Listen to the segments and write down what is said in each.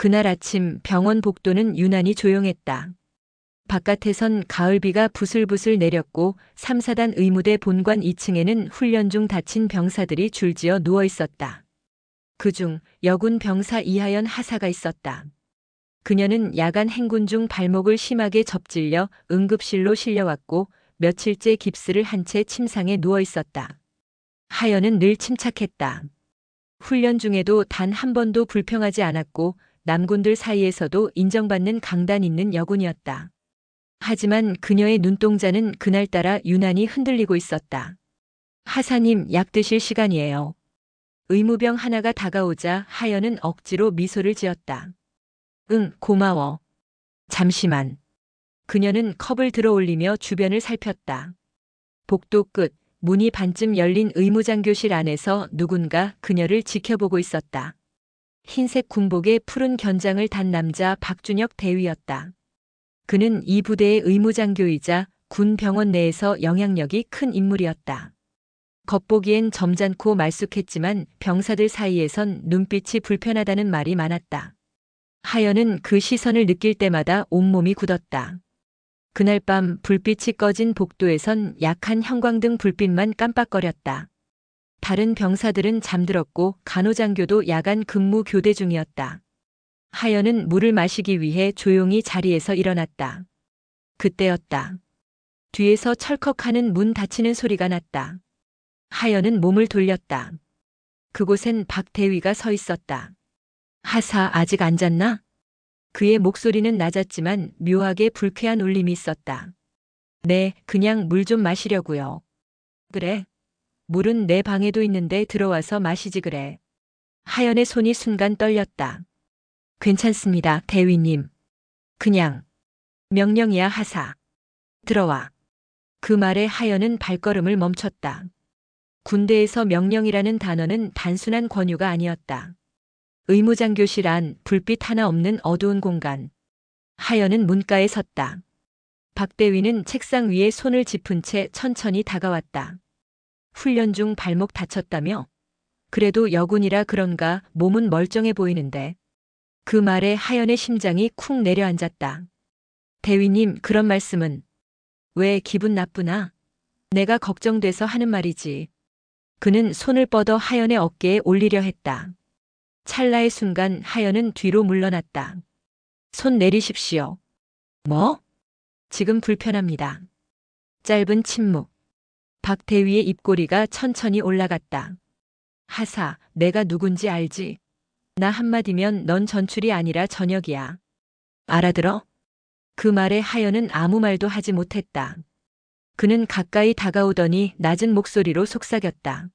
그날 아침 병원 복도는 유난히 조용했다. 바깥에선 가을비가 부슬부슬 내렸고 3, 4단 의무대 본관 2층에는 훈련 중 다친 병사들이 줄지어 누워 있었다. 그중 여군 병사 이하연 하사가 있었다. 그녀는 야간 행군 중 발목을 심하게 접질려 응급실로 실려왔고 며칠째 깁스를 한 채 침상에 누워 있었다. 하연은 늘 침착했다. 훈련 중에도 단 한 번도 불평하지 않았고 남군들 사이에서도 인정받는 강단 있는 여군이었다. 하지만 그녀의 눈동자는 그날따라 유난히 흔들리고 있었다. 하사님, 약 드실 시간이에요. 의무병 하나가 다가오자 하연은 억지로 미소를 지었다. 응, 고마워. 잠시만. 그녀는 컵을 들어 올리며 주변을 살폈다. 복도 끝, 문이 반쯤 열린 의무장교실 안에서 누군가 그녀를 지켜보고 있었다. 흰색 군복에 푸른 견장을 단 남자 박준혁 대위였다. 그는 이 부대의 의무장교이자 군 병원 내에서 영향력이 큰 인물이었다. 겉보기엔 점잖고 말쑥했지만 병사들 사이에선 눈빛이 불편하다는 말이 많았다. 하연은 그 시선을 느낄 때마다 온몸이 굳었다. 그날 밤 불빛이 꺼진 복도에선 약한 형광등 불빛만 깜빡거렸다. 다른 병사들은 잠들었고 간호장교도 야간 근무 교대 중이었다. 하연은 물을 마시기 위해 조용히 자리에서 일어났다. 그때였다. 뒤에서 철컥하는 문 닫히는 소리가 났다. 하연은 몸을 돌렸다. 그곳엔 박 대위가 서 있었다. 하사, 아직 안 잤나? 그의 목소리는 낮았지만 묘하게 불쾌한 울림이 있었다. 네, 그냥 물 좀 마시려고요. 그래. 물은 내 방에도 있는데 들어와서 마시지 그래. 하연의 손이 순간 떨렸다. 괜찮습니다, 대위님. 그냥. 명령이야, 하사. 들어와. 그 말에 하연은 발걸음을 멈췄다. 군대에서 명령이라는 단어는 단순한 권유가 아니었다. 의무장교실 안 불빛 하나 없는 어두운 공간. 하연은 문가에 섰다. 박 대위는 책상 위에 손을 짚은 채 천천히 다가왔다. 훈련 중 발목 다쳤다며? 그래도 여군이라 그런가 몸은 멀쩡해 보이는데. 그 말에 하연의 심장이 쿵 내려앉았다. 대위님, 그런 말씀은. 왜 기분 나쁘나? 내가 걱정돼서 하는 말이지. 그는 손을 뻗어 하연의 어깨에 올리려 했다. 찰나의 순간 하연은 뒤로 물러났다. 손 내리십시오. 뭐? 지금 불편합니다. 짧은 침묵. 박 대위의 입꼬리가 천천히 올라갔다. 하사, 내가 누군지 알지? 나 한마디면 넌 전출이 아니라 전역이야. 알아들어? 그 말에 하연은 아무 말도 하지 못했다. 그는 가까이 다가오더니 낮은 목소리로 속삭였다.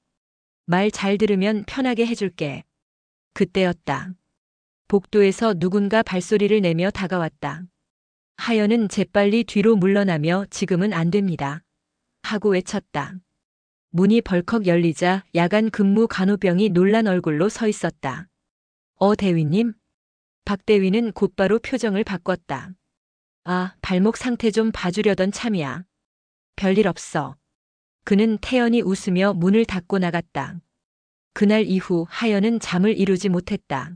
말 잘 들으면 편하게 해줄게. 그때였다. 복도에서 누군가 발소리를 내며 다가왔다. 하연은 재빨리 뒤로 물러나며 지금은 안 됩니다. 하고 외쳤다. 문이 벌컥 열리자 야간 근무 간호병이 놀란 얼굴로 서 있었다. 대위님? 박 대위는 곧바로 표정을 바꿨다. 아, 발목 상태 좀 봐주려던 참이야. 별일 없어. 그는 태연히 웃으며 문을 닫고 나갔다. 그날 이후 하연은 잠을 이루지 못했다.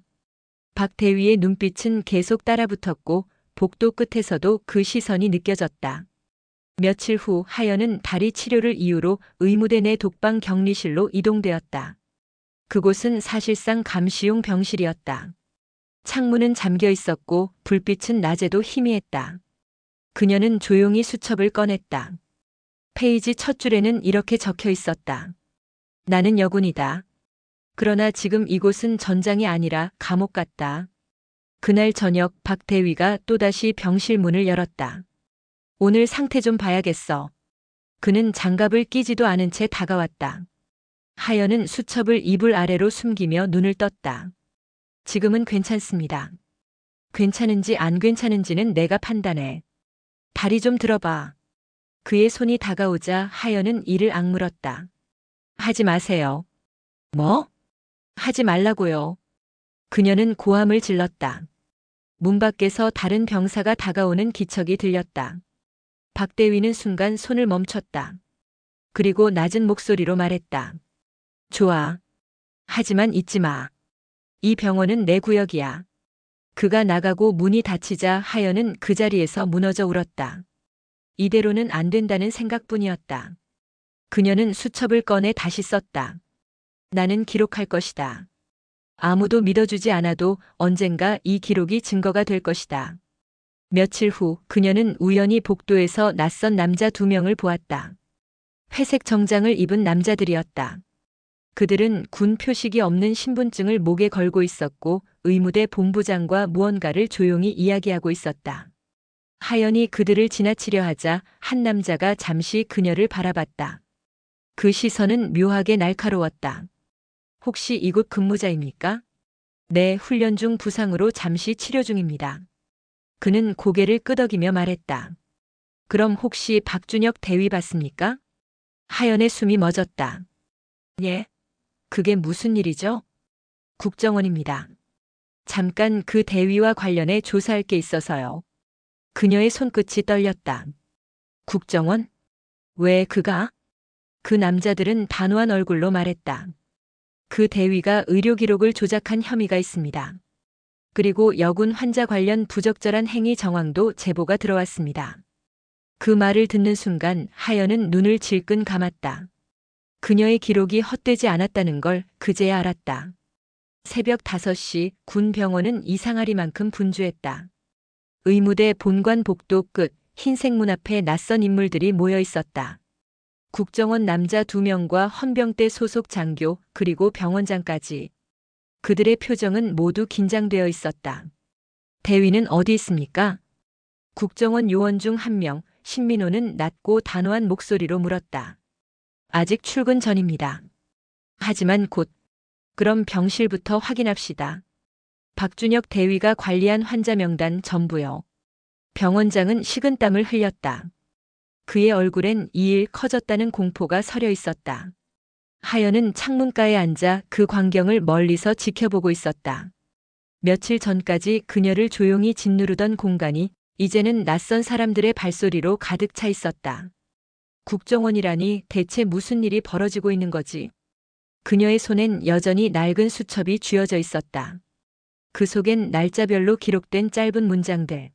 박 대위의 눈빛은 계속 따라붙었고 복도 끝에서도 그 시선이 느껴졌다. 며칠 후 하연은 다리 치료를 이유로 의무대 내 독방 격리실로 이동되었다. 그곳은 사실상 감시용 병실이었다. 창문은 잠겨 있었고 불빛은 낮에도 희미했다. 그녀는 조용히 수첩을 꺼냈다. 페이지 첫 줄에는 이렇게 적혀 있었다. 나는 여군이다. 그러나 지금 이곳은 전장이 아니라 감옥 같다. 그날 저녁 박 대위가 또다시 병실 문을 열었다. 오늘 상태 좀 봐야겠어. 그는 장갑을 끼지도 않은 채 다가왔다. 하연은 수첩을 이불 아래로 숨기며 눈을 떴다. 지금은 괜찮습니다. 괜찮은지 안 괜찮은지는 내가 판단해. 다리 좀 들어봐. 그의 손이 다가오자 하연은 이를 악물었다. 하지 마세요. 뭐? 하지 말라고요. 그녀는 고함을 질렀다. 문 밖에서 다른 병사가 다가오는 기척이 들렸다. 박 대위는 순간 손을 멈췄다. 그리고 낮은 목소리로 말했다. 좋아. 하지만 잊지 마. 이 병원은 내 구역이야. 그가 나가고 문이 닫히자 하연은 그 자리에서 무너져 울었다. 이대로는 안 된다는 생각뿐이었다. 그녀는 수첩을 꺼내 다시 썼다. 나는 기록할 것이다. 아무도 믿어주지 않아도 언젠가 이 기록이 증거가 될 것이다. 며칠 후 그녀는 우연히 복도에서 낯선 남자 2명을 보았다. 회색 정장을 입은 남자들이었다. 그들은 군 표식이 없는 신분증을 목에 걸고 있었고 의무대 본부장과 무언가를 조용히 이야기하고 있었다. 하연이 그들을 지나치려 하자 한 남자가 잠시 그녀를 바라봤다. 그 시선은 묘하게 날카로웠다. 혹시 이곳 근무자입니까? 네, 훈련 중 부상으로 잠시 치료 중입니다. 그는 고개를 끄덕이며 말했다. 그럼 혹시 박준혁 대위 봤습니까? 하연의 숨이 멎었다. 예. 그게 무슨 일이죠? 국정원입니다. 잠깐 그 대위와 관련해 조사할 게 있어서요. 그녀의 손끝이 떨렸다. 국정원? 왜 그가? 그 남자들은 단호한 얼굴로 말했다. 그 대위가 의료 기록을 조작한 혐의가 있습니다. 그리고 여군 환자 관련 부적절한 행위 정황도 제보가 들어왔습니다. 그 말을 듣는 순간 하연은 눈을 질끈 감았다. 그녀의 기록이 헛되지 않았다는 걸 그제야 알았다. 새벽 5시 군 병원은 이상하리만큼 분주했다. 의무대 본관 복도 끝 흰색 문 앞에 낯선 인물들이 모여 있었다. 국정원 남자 2명과 헌병대 소속 장교 그리고 병원장까지. 그들의 표정은 모두 긴장되어 있었다. 대위는 어디 있습니까? 국정원 요원 중 1명, 신민호는 낮고 단호한 목소리로 물었다. 아직 출근 전입니다. 하지만 곧. 그럼 병실부터 확인합시다. 박준혁 대위가 관리한 환자 명단 전부요. 병원장은 식은땀을 흘렸다. 그의 얼굴엔 이 일 커졌다는 공포가 서려 있었다. 하연은 창문가에 앉아 그 광경을 멀리서 지켜보고 있었다. 며칠 전까지 그녀를 조용히 짓누르던 공간이 이제는 낯선 사람들의 발소리로 가득 차 있었다. 국정원이라니 대체 무슨 일이 벌어지고 있는 거지? 그녀의 손엔 여전히 낡은 수첩이 쥐어져 있었다. 그 속엔 날짜별로 기록된 짧은 문장들.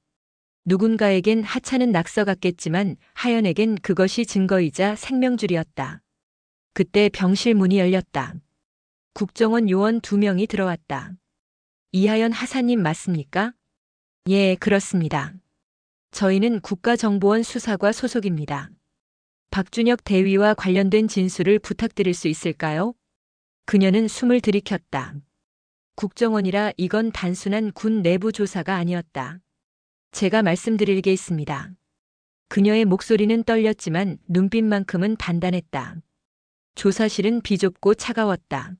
누군가에겐 하찮은 낙서 같겠지만 하연에겐 그것이 증거이자 생명줄이었다. 그때 병실 문이 열렸다. 국정원 요원 2명이 들어왔다. 이하연 하사님 맞습니까? 예, 그렇습니다. 저희는 국가정보원 수사과 소속입니다. 박준혁 대위와 관련된 진술을 부탁드릴 수 있을까요? 그녀는 숨을 들이켰다. 국정원이라 이건 단순한 군 내부 조사가 아니었다. 제가 말씀드릴 게 있습니다. 그녀의 목소리는 떨렸지만 눈빛만큼은 단단했다. 조사실은 비좁고 차가웠다.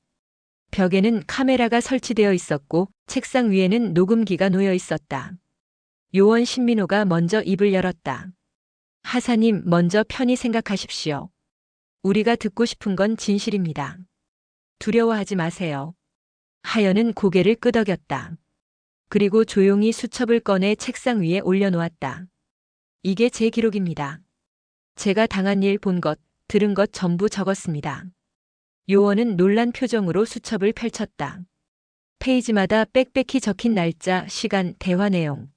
벽에는 카메라가 설치되어 있었고 책상 위에는 녹음기가 놓여 있었다. 요원 신민호가 먼저 입을 열었다. 하사님, 먼저 편히 생각하십시오. 우리가 듣고 싶은 건 진실입니다. 두려워하지 마세요. 하연은 고개를 끄덕였다. 그리고 조용히 수첩을 꺼내 책상 위에 올려놓았다. 이게 제 기록입니다. 제가 당한 일, 본 것, 들은 것 전부 적었습니다. 요원은 놀란 표정으로 수첩을 펼쳤다. 페이지마다 빽빽히 적힌 날짜, 시간, 대화 내용.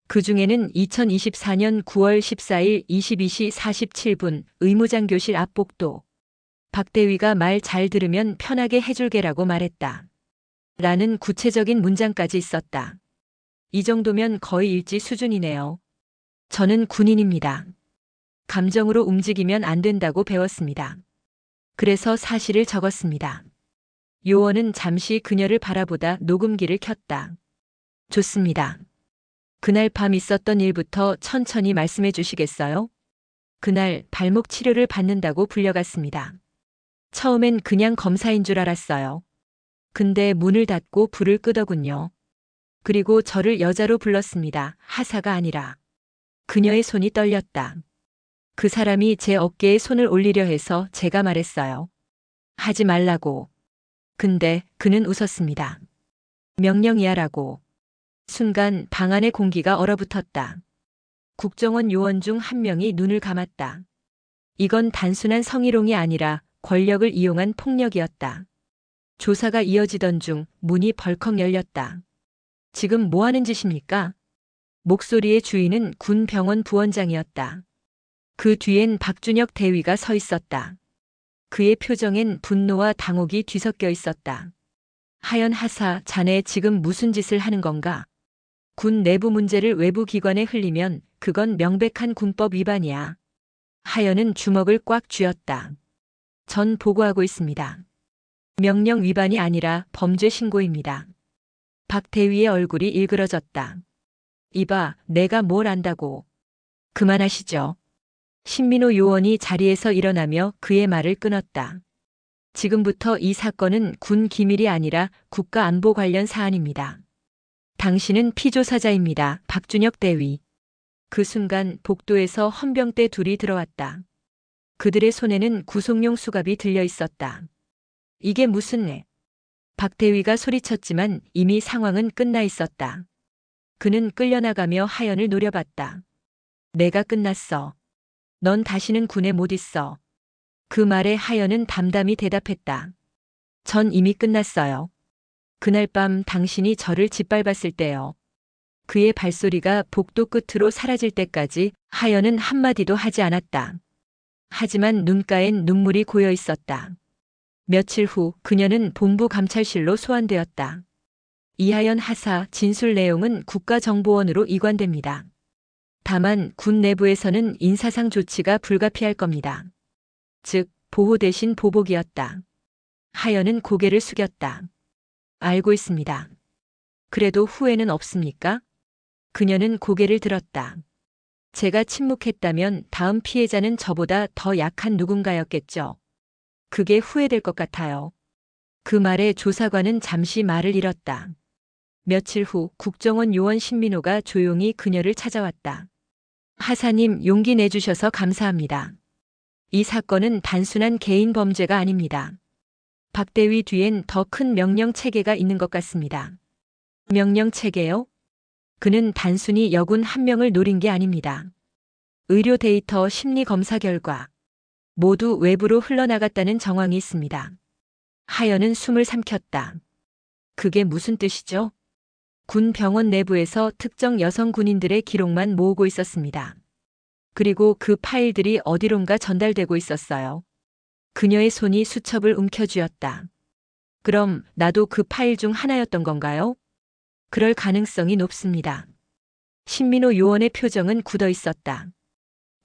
그 중에는 2024년 9월 14일 22시 47분 의무장교실 앞 복도. 박 대위가 말 잘 들으면 편하게 해줄게라고 말했다. 라는 구체적인 문장까지 있었다. 이 정도면 거의 일지 수준이네요. 저는 군인입니다. 감정으로 움직이면 안 된다고 배웠습니다. 그래서 사실을 적었습니다. 요원은 잠시 그녀를 바라보다 녹음기를 켰다. 좋습니다. 그날 밤 있었던 일부터 천천히 말씀해 주시겠어요? 그날 발목 치료를 받는다고 불려갔습니다. 처음엔 그냥 검사인 줄 알았어요. 근데 문을 닫고 불을 끄더군요. 그리고 저를 여자로 불렀습니다. 하사가 아니라. 그녀의 손이 떨렸다. 그 사람이 제 어깨에 손을 올리려 해서 제가 말했어요. 하지 말라고. 근데 그는 웃었습니다. 명령이야라고. 순간 방 안의 공기가 얼어붙었다. 국정원 요원 중 1명이 눈을 감았다. 이건 단순한 성희롱이 아니라 권력을 이용한 폭력이었다. 조사가 이어지던 중 문이 벌컥 열렸다. 지금 뭐 하는 짓입니까? 목소리의 주인은 군 병원 부원장이었다. 그 뒤엔 박준혁 대위가 서 있었다. 그의 표정엔 분노와 당혹이 뒤섞여 있었다. 하연 하사, 자네 지금 무슨 짓을 하는 건가? 군 내부 문제를 외부 기관에 흘리면 그건 명백한 군법 위반이야. 하연은 주먹을 꽉 쥐었다. 전 보고하고 있습니다. 명령 위반이 아니라 범죄 신고입니다. 박 대위의 얼굴이 일그러졌다. 이봐, 내가 뭘 안다고. 그만하시죠. 신민호 요원이 자리에서 일어나며 그의 말을 끊었다. 지금부터 이 사건은 군 기밀이 아니라 국가안보 관련 사안입니다. 당신은 피조사자입니다. 박준혁 대위. 그 순간 복도에서 헌병대 둘이 들어왔다. 그들의 손에는 구속용 수갑이 들려 있었다. 이게 무슨 애? 박 대위가 소리쳤지만 이미 상황은 끝나 있었다. 그는 끌려나가며 하연을 노려봤다. 내가 끝났어. 넌 다시는 군에 못 있어. 그 말에 하연은 담담히 대답했다. 전 이미 끝났어요. 그날 밤 당신이 저를 짓밟았을 때요. 그의 발소리가 복도 끝으로 사라질 때까지 하연은 한마디도 하지 않았다. 하지만 눈가엔 눈물이 고여 있었다. 며칠 후 그녀는 본부 감찰실로 소환되었다. 이하연 하사 진술 내용은 국가정보원으로 이관됩니다. 다만 군 내부에서는 인사상 조치가 불가피할 겁니다. 즉, 보호 대신 보복이었다. 하연은 고개를 숙였다. 알고 있습니다. 그래도 후회는 없습니까? 그녀는 고개를 들었다. 제가 침묵했다면 다음 피해자는 저보다 더 약한 누군가였겠죠. 그게 후회될 것 같아요. 그 말에 조사관은 잠시 말을 잃었다. 며칠 후 국정원 요원 신민호가 조용히 그녀를 찾아왔다. 하사님, 용기 내주셔서 감사합니다. 이 사건은 단순한 개인 범죄가 아닙니다. 박 대위 뒤엔 더 큰 명령 체계가 있는 것 같습니다. 명령 체계요? 그는 단순히 여군 한 명을 노린 게 아닙니다. 의료 데이터 심리 검사 결과 모두 외부로 흘러나갔다는 정황이 있습니다. 하연은 숨을 삼켰다. 그게 무슨 뜻이죠? 군 병원 내부에서 특정 여성 군인들의 기록만 모으고 있었습니다. 그리고 그 파일들이 어디론가 전달되고 있었어요. 그녀의 손이 수첩을 움켜쥐었다. 그럼 나도 그 파일 중 하나였던 건가요? 그럴 가능성이 높습니다. 신민호 요원의 표정은 굳어 있었다.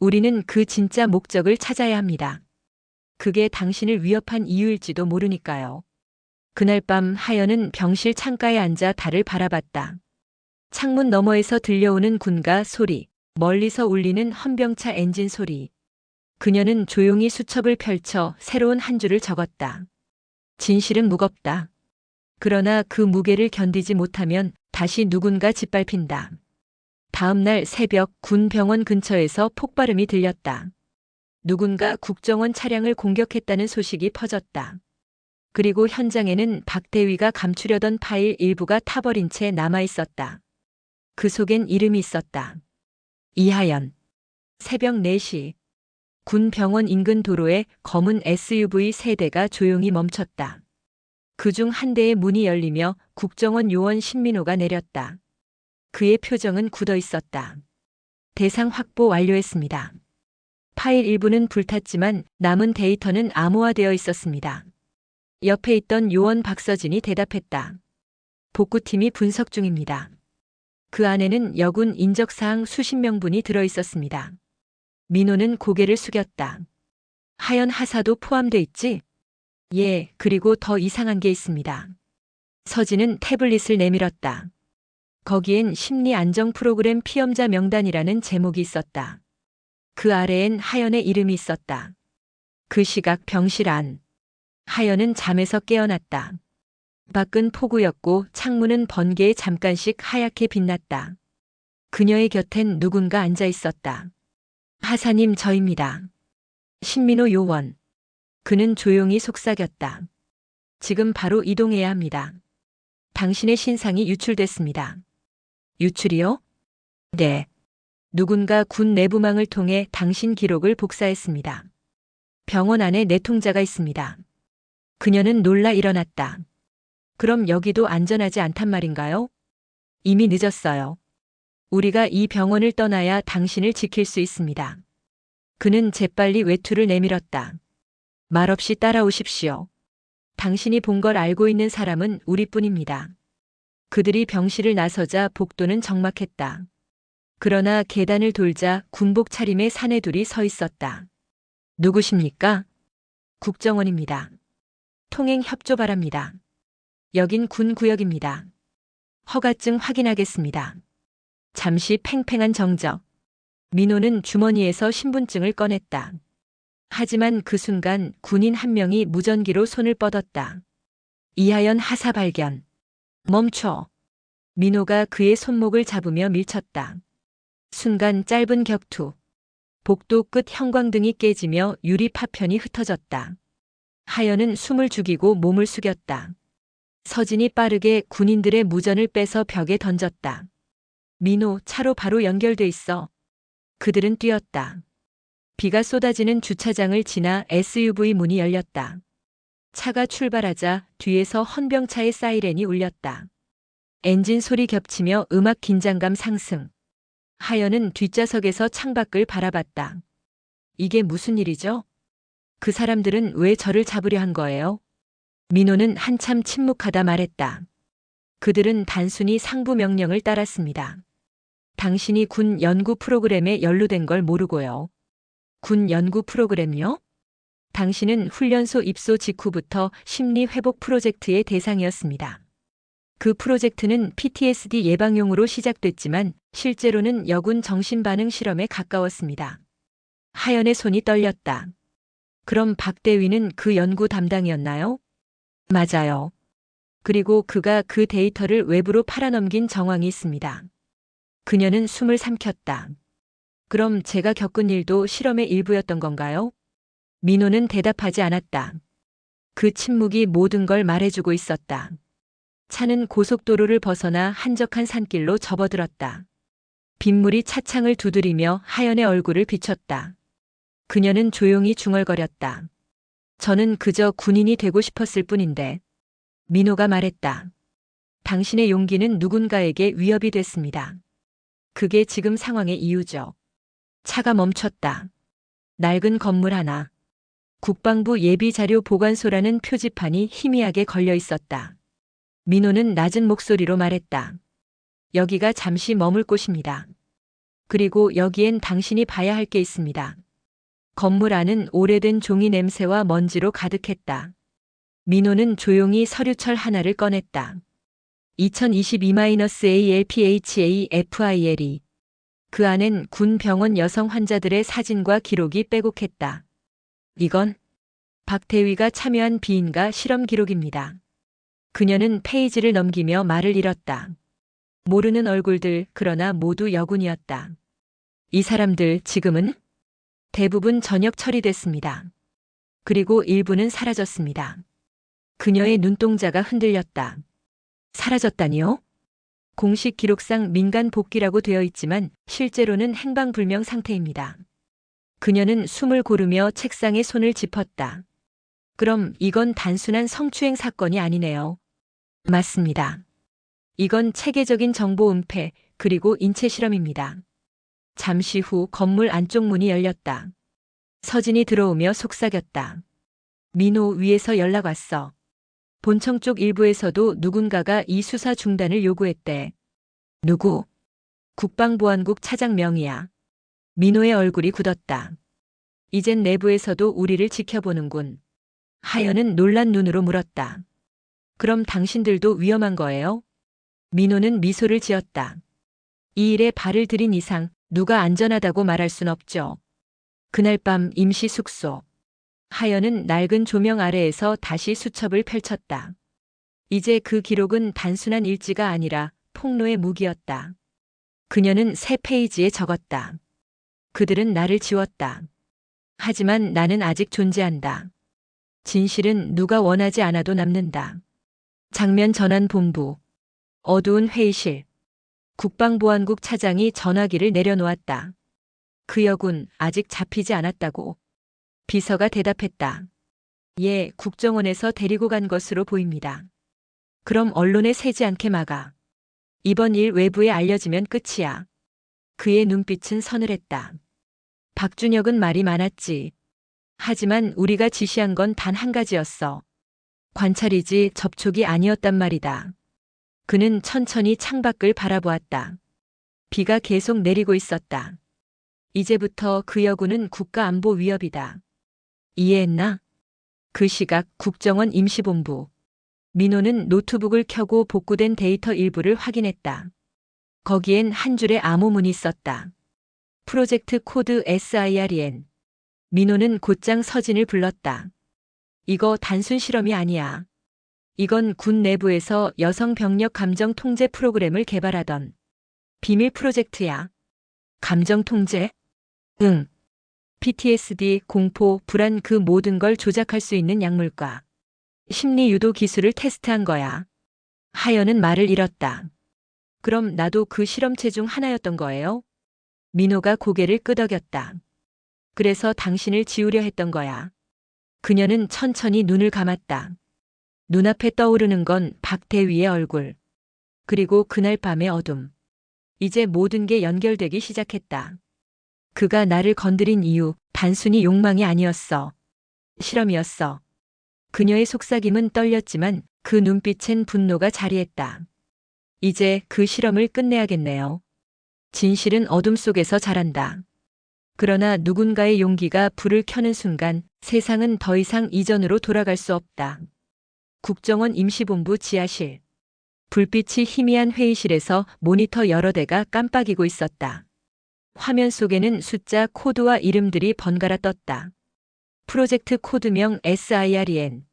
우리는 그 진짜 목적을 찾아야 합니다. 그게 당신을 위협한 이유일지도 모르니까요. 그날 밤 하연은 병실 창가에 앉아 달을 바라봤다. 창문 너머에서 들려오는 군가 소리, 멀리서 울리는 헌병차 엔진 소리. 그녀는 조용히 수첩을 펼쳐 새로운 한 줄을 적었다. 진실은 무겁다. 그러나 그 무게를 견디지 못하면 다시 누군가 짓밟힌다. 다음 날 새벽 군 병원 근처에서 폭발음이 들렸다. 누군가 국정원 차량을 공격했다는 소식이 퍼졌다. 그리고 현장에는 박 대위가 감추려던 파일 일부가 타버린 채 남아 있었다. 그 속엔 이름이 있었다. 이하연. 새벽 4시. 군 병원 인근 도로에 검은 SUV 3대가 조용히 멈췄다. 그중 한 대의 문이 열리며 국정원 요원 신민호가 내렸다. 그의 표정은 굳어 있었다. 대상 확보 완료했습니다. 파일 일부는 불탔지만 남은 데이터는 암호화되어 있었습니다. 옆에 있던 요원 박서진이 대답했다. 복구팀이 분석 중입니다. 그 안에는 여군 인적사항 수십 명분이 들어 있었습니다. 민호는 고개를 숙였다. 하연 하사도 포함돼 있지? 예, 그리고 더 이상한 게 있습니다. 서진은 태블릿을 내밀었다. 거기엔 심리 안정 프로그램 피험자 명단이라는 제목이 있었다. 그 아래엔 하연의 이름이 있었다. 그 시각 병실 안. 하연은 잠에서 깨어났다. 밖은 폭우였고 창문은 번개에 잠깐씩 하얗게 빛났다. 그녀의 곁엔 누군가 앉아 있었다. 하사님, 저입니다. 신민호 요원. 그는 조용히 속삭였다. 지금 바로 이동해야 합니다. 당신의 신상이 유출됐습니다. 유출이요? 네. 누군가 군 내부망을 통해 당신 기록을 복사했습니다. 병원 안에 내 통자가 있습니다. 그녀는 놀라 일어났다. 그럼 여기도 안전하지 않단 말인가요? 이미 늦었어요. 우리가 이 병원을 떠나야 당신을 지킬 수 있습니다. 그는 재빨리 외투를 내밀었다. 말없이 따라오십시오. 당신이 본 걸 알고 있는 사람은 우리뿐입니다. 그들이 병실을 나서자 복도는 적막했다. 그러나 계단을 돌자 군복 차림의 사내들이 서 있었다. 누구십니까? 국정원입니다. 통행 협조 바랍니다. 여긴 군 구역입니다. 허가증 확인하겠습니다. 잠시 팽팽한 정적. 민호는 주머니에서 신분증을 꺼냈다. 하지만 그 순간 군인 한 명이 무전기로 손을 뻗었다. 이하연 하사 발견. 멈춰. 민호가 그의 손목을 잡으며 밀쳤다. 순간 짧은 격투. 복도 끝 형광등이 깨지며 유리 파편이 흩어졌다. 하연은 숨을 죽이고 몸을 숙였다. 서진이 빠르게 군인들의 무전을 빼서 벽에 던졌다. 민호, 차로 바로 연결돼 있어. 그들은 뛰었다. 비가 쏟아지는 주차장을 지나 SUV 문이 열렸다. 차가 출발하자 뒤에서 헌병차의 사이렌이 울렸다. 엔진 소리 겹치며 음악 긴장감 상승. 하연은 뒷좌석에서 창밖을 바라봤다. 이게 무슨 일이죠? 그 사람들은 왜 저를 잡으려 한 거예요? 민호는 한참 침묵하다 말했다. 그들은 단순히 상부 명령을 따랐습니다. 당신이 군 연구 프로그램에 연루된 걸 모르고요. 군 연구 프로그램요? 당신은 훈련소 입소 직후부터 심리 회복 프로젝트의 대상이었습니다. 그 프로젝트는 PTSD 예방용으로 시작됐지만 실제로는 여군 정신반응 실험에 가까웠습니다. 하연의 손이 떨렸다. 그럼 박 대위는 그 연구 담당이었나요? 맞아요. 그리고 그가 그 데이터를 외부로 팔아넘긴 정황이 있습니다. 그녀는 숨을 삼켰다. 그럼 제가 겪은 일도 실험의 일부였던 건가요? 민호는 대답하지 않았다. 그 침묵이 모든 걸 말해주고 있었다. 차는 고속도로를 벗어나 한적한 산길로 접어들었다. 빗물이 차창을 두드리며 하연의 얼굴을 비췄다. 그녀는 조용히 중얼거렸다. 저는 그저 군인이 되고 싶었을 뿐인데. 민호가 말했다. 당신의 용기는 누군가에게 위협이 됐습니다. 그게 지금 상황의 이유죠. 차가 멈췄다. 낡은 건물 하나. 국방부 예비자료 보관소라는 표지판이 희미하게 걸려 있었다. 민호는 낮은 목소리로 말했다. 여기가 잠시 머물 곳입니다. 그리고 여기엔 당신이 봐야 할 게 있습니다. 건물 안은 오래된 종이 냄새와 먼지로 가득했다. 민호는 조용히 서류철 하나를 꺼냈다. 2022-ALPHAFILE. 그 안엔 군 병원 여성 환자들의 사진과 기록이 빼곡했다. 이건 박 대위가 참여한 비인가 실험 기록입니다. 그녀는 페이지를 넘기며 말을 잃었다. 모르는 얼굴들, 그러나 모두 여군이었다. 이 사람들 지금은? 대부분 전역 처리됐습니다. 그리고 일부는 사라졌습니다. 그녀의 눈동자가 흔들렸다. 사라졌다니요? 공식 기록상 민간 복귀라고 되어 있지만 실제로는 행방불명 상태입니다. 그녀는 숨을 고르며 책상에 손을 짚었다. 그럼 이건 단순한 성추행 사건이 아니네요. 맞습니다. 이건 체계적인 정보 은폐, 그리고 인체 실험입니다. 잠시 후 건물 안쪽 문이 열렸다. 서진이 들어오며 속삭였다. 민호, 위에서 연락 왔어. 본청 쪽 일부에서도 누군가가 이 수사 중단을 요구했대. 누구? 국방보안국 차장 명의야. 민호의 얼굴이 굳었다. 이젠 내부에서도 우리를 지켜보는군. 하연은 놀란 눈으로 물었다. 그럼 당신들도 위험한 거예요? 민호는 미소를 지었다. 이 일에 발을 들인 이상 누가 안전하다고 말할 순 없죠. 그날 밤 임시 숙소. 하연은 낡은 조명 아래에서 다시 수첩을 펼쳤다. 이제 그 기록은 단순한 일지가 아니라 폭로의 무기였다. 그녀는 새 페이지에 적었다. 그들은 나를 지웠다. 하지만 나는 아직 존재한다. 진실은 누가 원하지 않아도 남는다. 장면 전환 본부. 어두운 회의실. 국방보안국 차장이 전화기를 내려놓았다. 그 여군 아직 잡히지 않았다고. 비서가 대답했다. 예, 국정원에서 데리고 간 것으로 보입니다. 그럼 언론에 새지 않게 막아. 이번 일 외부에 알려지면 끝이야. 그의 눈빛은 서늘했다. 박준혁은 말이 많았지. 하지만 우리가 지시한 건 단 한 가지였어. 관찰이지 접촉이 아니었단 말이다. 그는 천천히 창밖을 바라보았다. 비가 계속 내리고 있었다. 이제부터 그 여군은 국가안보 위협이다. 이해했나? 그 시각 국정원 임시본부. 민호는 노트북을 켜고 복구된 데이터 일부를 확인했다. 거기엔 한 줄의 암호문이 있었다. 프로젝트 코드 SIREN. 민호는 곧장 서진을 불렀다. 이거 단순 실험이 아니야. 이건 군 내부에서 여성 병력 감정 통제 프로그램을 개발하던 비밀 프로젝트야. 감정 통제? 응. PTSD, 공포, 불안 그 모든 걸 조작할 수 있는 약물과 심리 유도 기술을 테스트한 거야. 하연은 말을 잃었다. 그럼 나도 그 실험체 중 하나였던 거예요? 민호가 고개를 끄덕였다. 그래서 당신을 지우려 했던 거야. 그녀는 천천히 눈을 감았다. 눈앞에 떠오르는 건 박대위의 얼굴. 그리고 그날 밤의 어둠. 이제 모든 게 연결되기 시작했다. 그가 나를 건드린 이유, 단순히 욕망이 아니었어. 실험이었어. 그녀의 속삭임은 떨렸지만 그 눈빛엔 분노가 자리했다. 이제 그 실험을 끝내야겠네요. 진실은 어둠 속에서 자란다. 그러나 누군가의 용기가 불을 켜는 순간 세상은 더 이상 이전으로 돌아갈 수 없다. 국정원 임시본부 지하실. 불빛이 희미한 회의실에서 모니터 여러 대가 깜빡이고 있었다. 화면 속에는 숫자 코드와 이름들이 번갈아 떴다. 프로젝트 코드명 SIREN.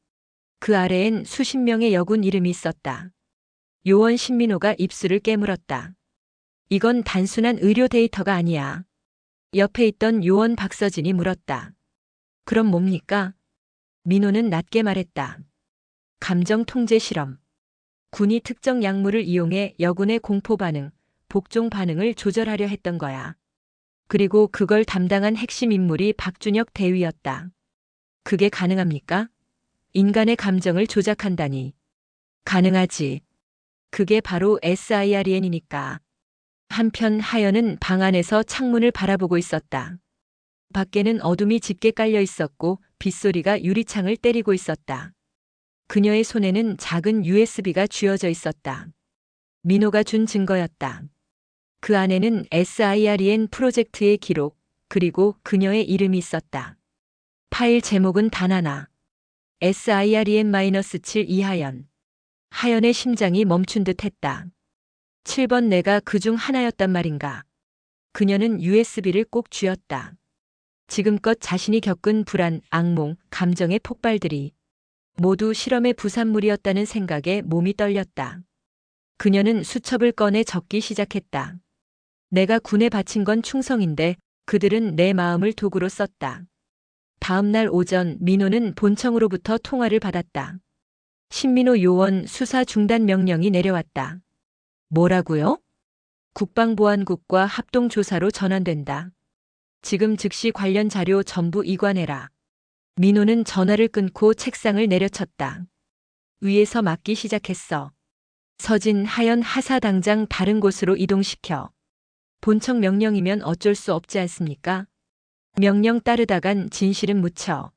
그 아래엔 수십 명의 여군 이름이 있었다. 요원 신민호가 입술을 깨물었다. 이건 단순한 의료 데이터가 아니야. 옆에 있던 요원 박서진이 물었다. 그럼 뭡니까? 민호는 낮게 말했다. 감정 통제 실험. 군이 특정 약물을 이용해 여군의 공포 반응, 복종 반응을 조절하려 했던 거야. 그리고 그걸 담당한 핵심 인물이 박준혁 대위였다. 그게 가능합니까? 인간의 감정을 조작한다니. 가능하지. 그게 바로 SIREN이니까. 한편 하연은 방 안에서 창문을 바라보고 있었다. 밖에는 어둠이 짙게 깔려 있었고 빗소리가 유리창을 때리고 있었다. 그녀의 손에는 작은 USB가 쥐어져 있었다. 민호가 준 증거였다. 그 안에는 SIREN 프로젝트의 기록, 그리고 그녀의 이름이 있었다. 파일 제목은 단 하나. SIREN-7 이하연. 하연의 심장이 멈춘 듯 했다. 7번 내가 그 중 하나였단 말인가. 그녀는 USB를 꼭 쥐었다. 지금껏 자신이 겪은 불안, 악몽, 감정의 폭발들이 모두 실험의 부산물이었다는 생각에 몸이 떨렸다. 그녀는 수첩을 꺼내 적기 시작했다. 내가 군에 바친 건 충성인데 그들은 내 마음을 도구로 썼다. 다음 날 오전 민호는 본청으로부터 통화를 받았다. 신민호 요원 수사 중단 명령이 내려왔다. 뭐라고요? 국방보안국과 합동조사로 전환된다. 지금 즉시 관련 자료 전부 이관해라. 민호는 전화를 끊고 책상을 내려쳤다. 위에서 막기 시작했어. 서진, 하연, 하사 당장 다른 곳으로 이동시켜. 본청 명령이면 어쩔 수 없지 않습니까? 명령 따르다간 진실은 묻혀.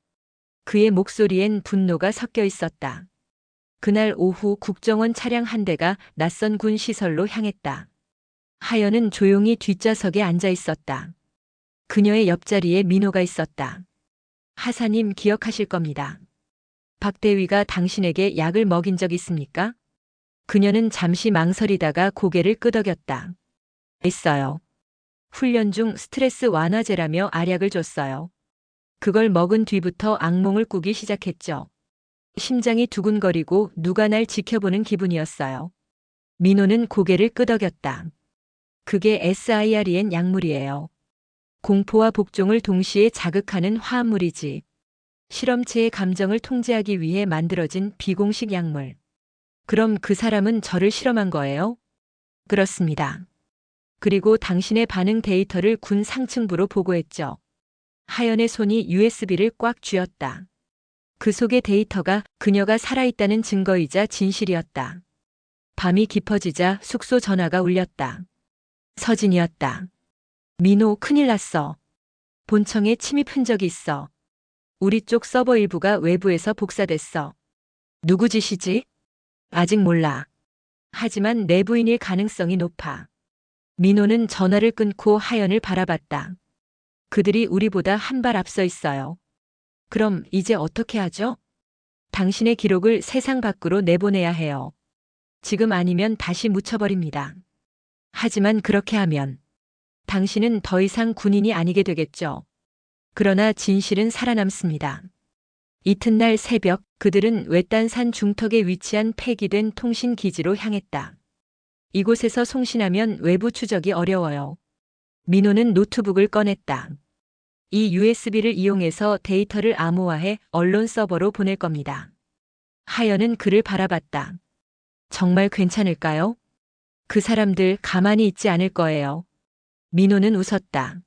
그의 목소리엔 분노가 섞여 있었다. 그날 오후 국정원 차량 한 대가 낯선 군 시설로 향했다. 하연은 조용히 뒷좌석에 앉아 있었다. 그녀의 옆자리에 민호가 있었다. 하사님 기억하실 겁니다. 박 대위가 당신에게 약을 먹인 적 있습니까? 그녀는 잠시 망설이다가 고개를 끄덕였다. 있어요. 훈련 중 스트레스 완화제라며 알약을 줬어요. 그걸 먹은 뒤부터 악몽을 꾸기 시작했죠. 심장이 두근거리고 누가 날 지켜보는 기분이었어요. 민호는 고개를 끄덕였다. 그게 SIREN 약물이에요. 공포와 복종을 동시에 자극하는 화합물이지. 실험체의 감정을 통제하기 위해 만들어진 비공식 약물. 그럼 그 사람은 저를 실험한 거예요? 그렇습니다. 그리고 당신의 반응 데이터를 군 상층부로 보고했죠. 하연의 손이 USB를 꽉 쥐었다. 그 속의 데이터가 그녀가 살아있다는 증거이자 진실이었다. 밤이 깊어지자 숙소 전화가 울렸다. 서진이었다. 민호, 큰일 났어. 본청에 침입 흔적이 있어. 우리 쪽 서버 일부가 외부에서 복사됐어. 누구 짓이지? 아직 몰라. 하지만 내부인일 가능성이 높아. 민호는 전화를 끊고 하연을 바라봤다. 그들이 우리보다 한 발 앞서 있어요. 그럼 이제 어떻게 하죠? 당신의 기록을 세상 밖으로 내보내야 해요. 지금 아니면 다시 묻혀버립니다. 하지만 그렇게 하면 당신은 더 이상 군인이 아니게 되겠죠. 그러나 진실은 살아남습니다. 이튿날 새벽 그들은 외딴산 중턱에 위치한 폐기된 통신기지로 향했다. 이곳에서 송신하면 외부 추적이 어려워요. 민호는 노트북을 꺼냈다. 이 USB를 이용해서 데이터를 암호화해 언론 서버로 보낼 겁니다. 하연은 그를 바라봤다. 정말 괜찮을까요? 그 사람들 가만히 있지 않을 거예요. 민호는 웃었다.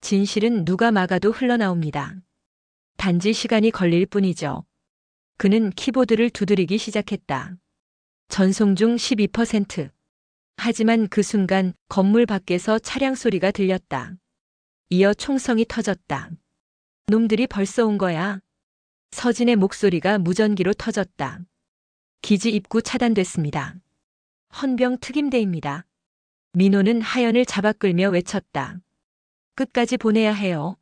진실은 누가 막아도 흘러나옵니다. 단지 시간이 걸릴 뿐이죠. 그는 키보드를 두드리기 시작했다. 전송 중 12%. 하지만 그 순간 건물 밖에서 차량 소리가 들렸다. 이어 총성이 터졌다. 놈들이 벌써 온 거야. 서진의 목소리가 무전기로 터졌다. 기지 입구 차단됐습니다. 헌병 특임대입니다. 민호는 하연을 잡아 끌며 외쳤다. 끝까지 보내야 해요.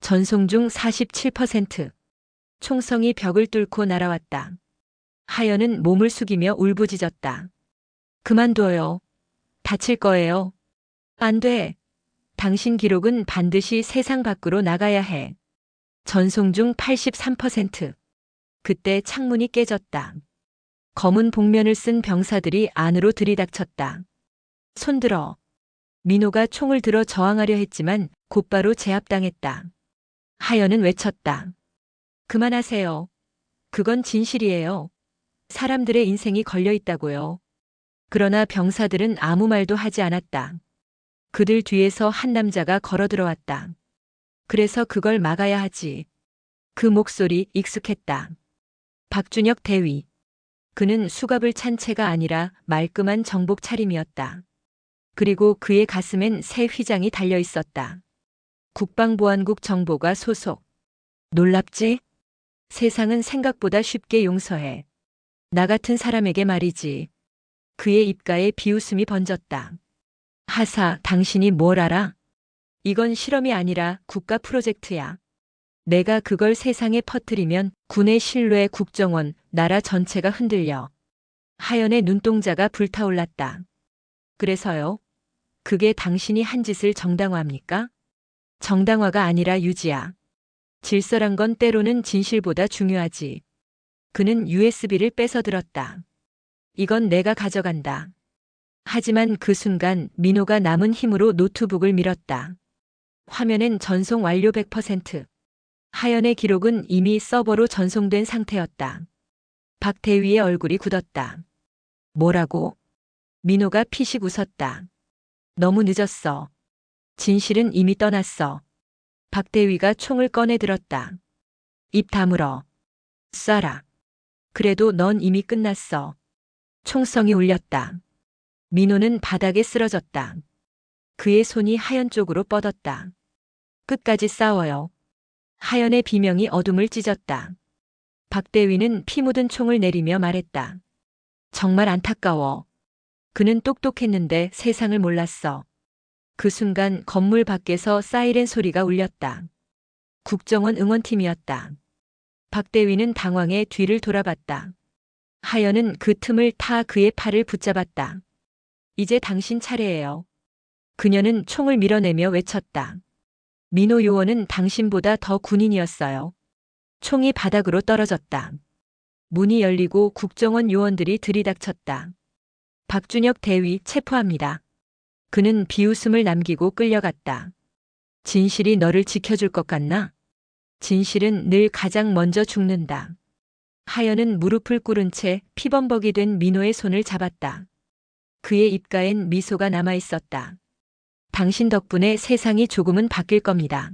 전송 중 47%. 총성이 벽을 뚫고 날아왔다. 하연은 몸을 숙이며 울부짖었다. 그만둬요. 다칠 거예요. 안 돼. 당신 기록은 반드시 세상 밖으로 나가야 해. 전송 중 83%. 그때 창문이 깨졌다. 검은 복면을 쓴 병사들이 안으로 들이닥쳤다. 손들어. 민호가 총을 들어 저항하려 했지만 곧바로 제압당했다. 하연은 외쳤다. 그만하세요. 그건 진실이에요. 사람들의 인생이 걸려 있다고요. 그러나 병사들은 아무 말도 하지 않았다. 그들 뒤에서 한 남자가 걸어 들어왔다. 그래서 그걸 막아야 하지. 그 목소리 익숙했다. 박준혁 대위. 그는 수갑을 찬 채가 아니라 말끔한 정복 차림이었다. 그리고 그의 가슴엔 새 휘장이 달려 있었다. 국방보안국 정보가 소속. 놀랍지? 세상은 생각보다 쉽게 용서해. 나 같은 사람에게 말이지. 그의 입가에 비웃음이 번졌다. 하사, 당신이 뭘 알아? 이건 실험이 아니라 국가 프로젝트야. 내가 그걸 세상에 퍼뜨리면 군의 신뢰, 국정원, 나라 전체가 흔들려. 하연의 눈동자가 불타올랐다. 그래서요? 그게 당신이 한 짓을 정당화합니까? 정당화가 아니라 유지야. 질서란 건 때로는 진실보다 중요하지. 그는 USB를 뺏어 들었다. 이건 내가 가져간다. 하지만 그 순간 민호가 남은 힘으로 노트북을 밀었다. 화면엔 전송 완료 100%. 하연의 기록은 이미 서버로 전송된 상태였다. 박 대위의 얼굴이 굳었다. 뭐라고? 민호가 피식 웃었다. 너무 늦었어. 진실은 이미 떠났어. 박 대위가 총을 꺼내 들었다. 입 다물어. 쏴라. 그래도 넌 이미 끝났어. 총성이 울렸다. 민호는 바닥에 쓰러졌다. 그의 손이 하연 쪽으로 뻗었다. 끝까지 싸워요. 하연의 비명이 어둠을 찢었다. 박 대위는 피 묻은 총을 내리며 말했다. 정말 안타까워. 그는 똑똑했는데 세상을 몰랐어. 그 순간 건물 밖에서 사이렌 소리가 울렸다. 국정원 응원팀이었다. 박 대위는 당황해 뒤를 돌아봤다. 하연은 그 틈을 타 그의 팔을 붙잡았다. 이제 당신 차례예요. 그녀는 총을 밀어내며 외쳤다. 민호 요원은 당신보다 더 군인이었어요. 총이 바닥으로 떨어졌다. 문이 열리고 국정원 요원들이 들이닥쳤다. 박준혁 대위 체포합니다. 그는 비웃음을 남기고 끌려갔다. 진실이 너를 지켜줄 것 같나? 진실은 늘 가장 먼저 죽는다. 하연은 무릎을 꿇은 채 피범벅이 된 민호의 손을 잡았다. 그의 입가엔 미소가 남아 있었다. 당신 덕분에 세상이 조금은 바뀔 겁니다.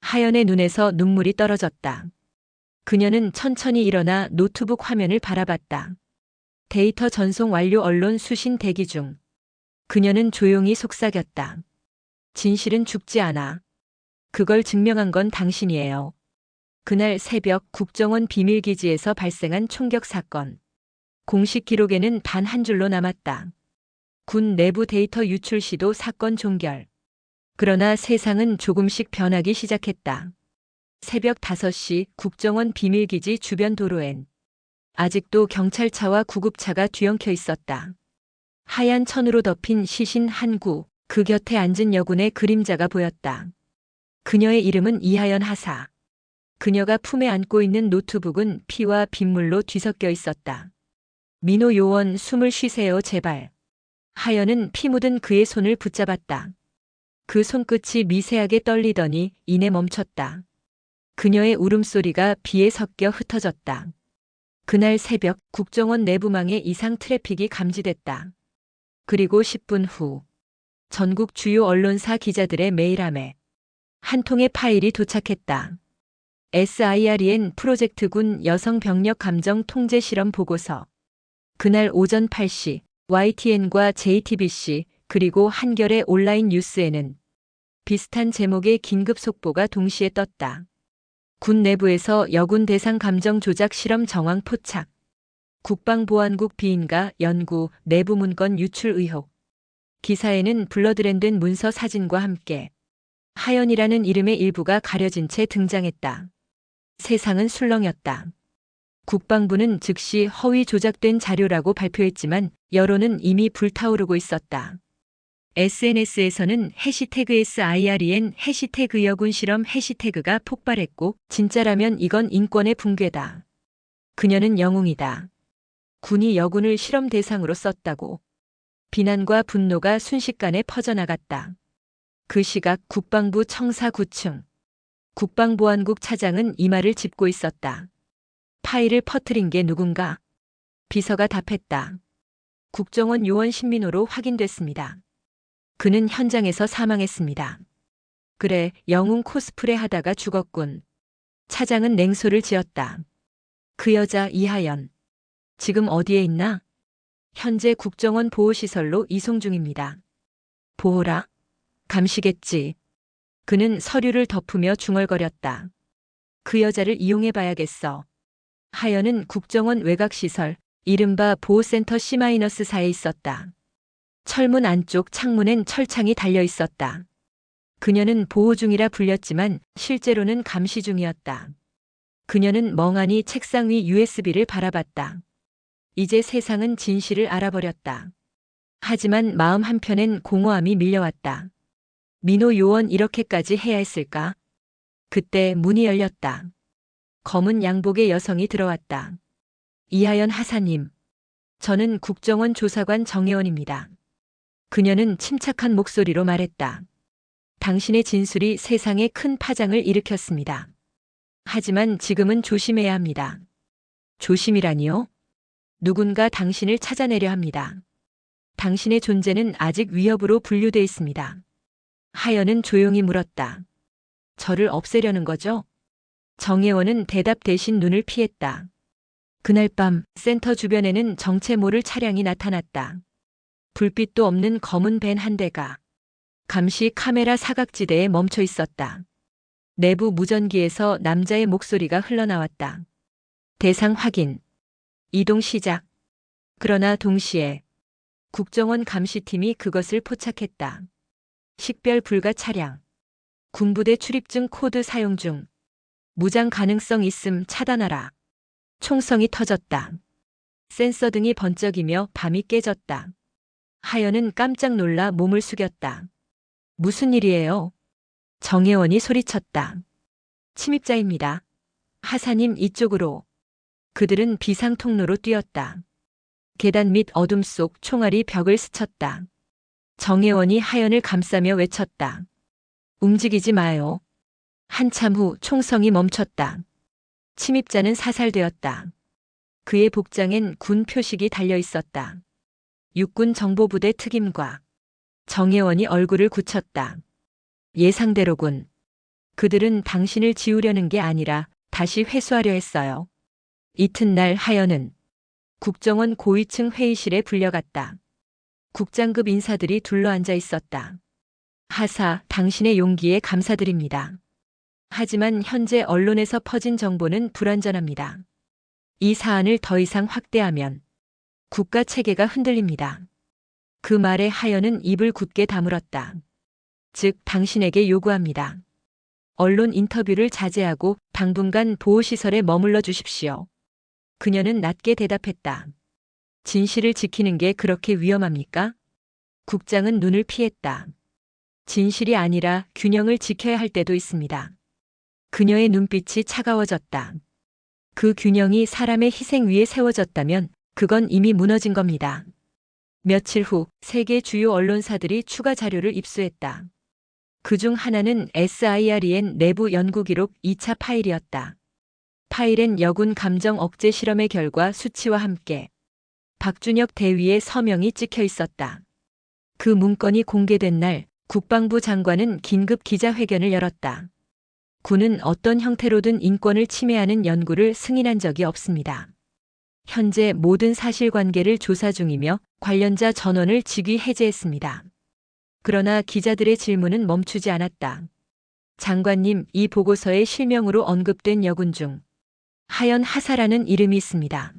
하연의 눈에서 눈물이 떨어졌다. 그녀는 천천히 일어나 노트북 화면을 바라봤다. 데이터 전송 완료 언론 수신 대기 중. 그녀는 조용히 속삭였다. 진실은 죽지 않아. 그걸 증명한 건 당신이에요. 그날 새벽 국정원 비밀기지에서 발생한 총격 사건. 공식 기록에는 단 한 줄로 남았다. 군 내부 데이터 유출 시도 사건 종결. 그러나 세상은 조금씩 변하기 시작했다. 새벽 5시 국정원 비밀기지 주변 도로엔 아직도 경찰차와 구급차가 뒤엉켜 있었다. 하얀 천으로 덮인 시신 한 구, 그 곁에 앉은 여군의 그림자가 보였다. 그녀의 이름은 이하연 하사. 그녀가 품에 안고 있는 노트북은 피와 빗물로 뒤섞여 있었다. 민호 요원 숨을 쉬세요 제발. 하연은 피 묻은 그의 손을 붙잡았다. 그 손끝이 미세하게 떨리더니 이내 멈췄다. 그녀의 울음소리가 비에 섞여 흩어졌다. 그날 새벽 국정원 내부망에 이상 트래픽이 감지됐다. 그리고 10분 후 전국 주요 언론사 기자들의 메일함에 한 통의 파일이 도착했다. SIREN 프로젝트군 여성 병력 감정 통제 실험 보고서. 그날 오전 8시 YTN과 JTBC 그리고 한겨레 온라인 뉴스에는 비슷한 제목의 긴급 속보가 동시에 떴다. 군 내부에서 여군 대상 감정 조작 실험 정황 포착. 국방보안국 비인가 연구 내부 문건 유출 의혹. 기사에는 블러드랜된 문서 사진과 함께 하연이라는 이름의 일부가 가려진 채 등장했다. 세상은 술렁였다. 국방부는 즉시 허위 조작된 자료라고 발표했지만 여론은 이미 불타오르고 있었다. SNS에서는 해시태그 SIREN 해시태그 여군 실험 해시태그가 폭발했고 진짜라면 이건 인권의 붕괴다. 그녀는 영웅이다. 군이 여군을 실험 대상으로 썼다고. 비난과 분노가 순식간에 퍼져나갔다. 그 시각 국방부 청사 9층. 국방보안국 차장은 이마를 짚고 있었다. 파일을 퍼뜨린 게 누군가? 비서가 답했다. 국정원 요원 신민호로 확인됐습니다. 그는 현장에서 사망했습니다. 그래, 영웅 코스프레 하다가 죽었군. 차장은 냉소를 지었다. 그 여자 이하연. 지금 어디에 있나? 현재 국정원 보호시설로 이송 중입니다. 보호라? 감시겠지. 그는 서류를 덮으며 중얼거렸다. 그 여자를 이용해 봐야겠어. 하연은 국정원 외곽시설, 이른바 보호센터 C-4에 있었다. 철문 안쪽 창문엔 철창이 달려 있었다. 그녀는 보호 중이라 불렸지만 실제로는 감시 중이었다. 그녀는 멍하니 책상 위 USB를 바라봤다. 이제 세상은 진실을 알아버렸다. 하지만 마음 한편엔 공허함이 밀려왔다. 민호 요원 이렇게까지 해야 했을까? 그때 문이 열렸다. 검은 양복의 여성이 들어왔다. 이하연 하사님. 저는 국정원 조사관 정혜원입니다. 그녀는 침착한 목소리로 말했다. 당신의 진술이 세상에 큰 파장을 일으켰습니다. 하지만 지금은 조심해야 합니다. 조심이라니요? 누군가 당신을 찾아내려 합니다. 당신의 존재는 아직 위협으로 분류돼 있습니다. 하연은 조용히 물었다. 저를 없애려는 거죠? 정혜원은 대답 대신 눈을 피했다. 그날 밤 센터 주변에는 정체 모를 차량이 나타났다. 불빛도 없는 검은 밴 한 대가 감시 카메라 사각지대에 멈춰 있었다. 내부 무전기에서 남자의 목소리가 흘러나왔다. 대상 확인. 이동 시작. 그러나 동시에 국정원 감시팀이 그것을 포착했다. 식별 불가 차량. 군부대 출입증 코드 사용 중. 무장 가능성 있음 차단하라. 총성이 터졌다. 센서 등이 번쩍이며 밤이 깨졌다. 하연은 깜짝 놀라 몸을 숙였다. 무슨 일이에요? 정혜원이 소리쳤다. 침입자입니다. 하사님 이쪽으로. 그들은 비상 통로로 뛰었다. 계단 밑 어둠 속 총알이 벽을 스쳤다. 정혜원이 하연을 감싸며 외쳤다. 움직이지 마요. 한참 후 총성이 멈췄다. 침입자는 사살되었다. 그의 복장엔 군 표식이 달려 있었다. 육군 정보부대 특임과. 정혜원이 얼굴을 굳혔다. 예상대로군. 그들은 당신을 지우려는 게 아니라 다시 회수하려 했어요. 이튿날 하연은 국정원 고위층 회의실에 불려갔다. 국장급 인사들이 둘러앉아 있었다. 하사, 당신의 용기에 감사드립니다. 하지만 현재 언론에서 퍼진 정보는 불완전합니다. 이 사안을 더 이상 확대하면 국가 체계가 흔들립니다. 그 말에 하연은 입을 굳게 다물었다. 즉, 당신에게 요구합니다. 언론 인터뷰를 자제하고 당분간 보호시설에 머물러 주십시오. 그녀는 낮게 대답했다. 진실을 지키는 게 그렇게 위험합니까? 국장은 눈을 피했다. 진실이 아니라 균형을 지켜야 할 때도 있습니다. 그녀의 눈빛이 차가워졌다. 그 균형이 사람의 희생 위에 세워졌다면 그건 이미 무너진 겁니다. 며칠 후 세계 주요 언론사들이 추가 자료를 입수했다. 그중 하나는 SIREN 내부 연구기록 2차 파일이었다. 파일엔 여군 감정 억제 실험의 결과 수치와 함께 박준혁 대위의 서명이 찍혀 있었다. 그 문건이 공개된 날 국방부 장관은 긴급 기자회견을 열었다. 군은 어떤 형태로든 인권을 침해하는 연구를 승인한 적이 없습니다. 현재 모든 사실관계를 조사 중이며 관련자 전원을 직위 해제했습니다. 그러나 기자들의 질문은 멈추지 않았다. 장관님, 이 보고서에 실명으로 언급된 여군 중 하연 하사라는 이름이 있습니다.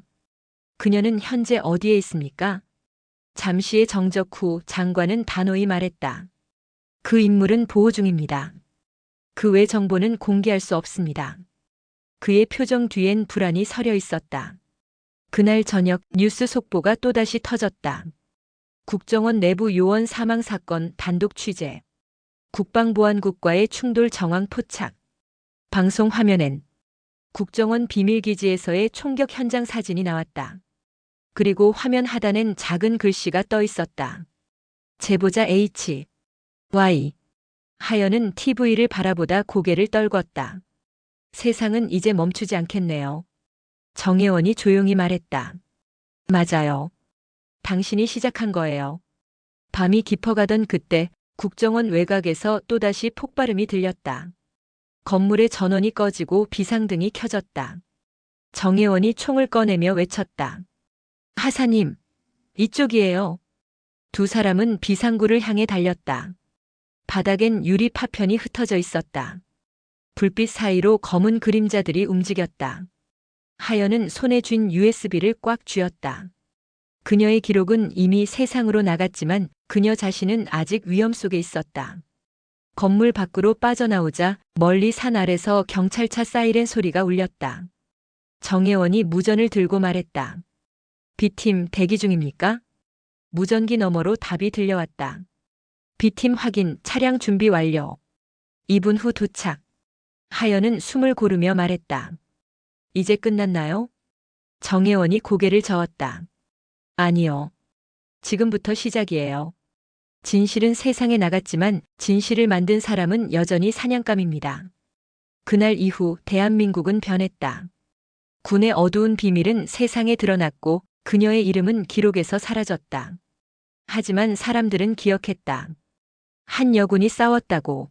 그녀는 현재 어디에 있습니까? 잠시의 정적 후 장관은 단호히 말했다. 그 인물은 보호 중입니다. 그 외 정보는 공개할 수 없습니다. 그의 표정 뒤엔 불안이 서려 있었다. 그날 저녁 뉴스 속보가 또다시 터졌다. 국정원 내부 요원 사망 사건 단독 취재. 국방보안국과의 충돌 정황 포착. 방송 화면엔 국정원 비밀기지에서의 총격 현장 사진이 나왔다. 그리고 화면 하단엔 작은 글씨가 떠 있었다. 제보자 H. Y. 하연은 TV를 바라보다 고개를 떨궜다. 세상은 이제 멈추지 않겠네요. 정혜원이 조용히 말했다. 맞아요. 당신이 시작한 거예요. 밤이 깊어가던 그때 국정원 외곽에서 또다시 폭발음이 들렸다. 건물의 전원이 꺼지고 비상등이 켜졌다. 정혜원이 총을 꺼내며 외쳤다. 하사님, 이쪽이에요. 두 사람은 비상구를 향해 달렸다. 바닥엔 유리 파편이 흩어져 있었다. 불빛 사이로 검은 그림자들이 움직였다. 하연은 손에 쥔 USB를 꽉 쥐었다. 그녀의 기록은 이미 세상으로 나갔지만 그녀 자신은 아직 위험 속에 있었다. 건물 밖으로 빠져나오자 멀리 산 아래서 경찰차 사이렌 소리가 울렸다. 정혜원이 무전을 들고 말했다. B팀 대기 중입니까? 무전기 너머로 답이 들려왔다. B팀 확인, 차량 준비 완료. 2분 후 도착. 하연은 숨을 고르며 말했다. 이제 끝났나요? 정혜원이 고개를 저었다. 아니요. 지금부터 시작이에요. 진실은 세상에 나갔지만 진실을 만든 사람은 여전히 사냥감입니다. 그날 이후 대한민국은 변했다. 군의 어두운 비밀은 세상에 드러났고 그녀의 이름은 기록에서 사라졌다. 하지만 사람들은 기억했다. 한 여군이 싸웠다고.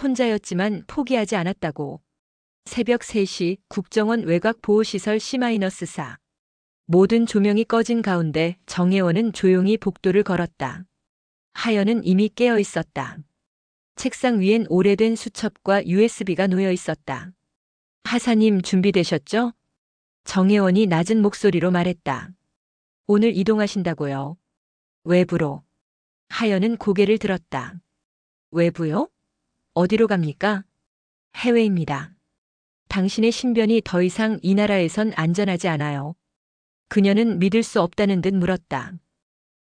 혼자였지만 포기하지 않았다고. 새벽 3시 국정원 외곽 보호시설 C-4. 모든 조명이 꺼진 가운데 정혜원은 조용히 복도를 걸었다. 하연은 이미 깨어 있었다. 책상 위엔 오래된 수첩과 USB가 놓여 있었다. 하사님 준비되셨죠? 정혜원이 낮은 목소리로 말했다. 오늘 이동하신다고요. 외부로. 하연은 고개를 들었다. 외부요? 어디로 갑니까? 해외입니다. 당신의 신변이 더 이상 이 나라에선 안전하지 않아요. 그녀는 믿을 수 없다는 듯 물었다.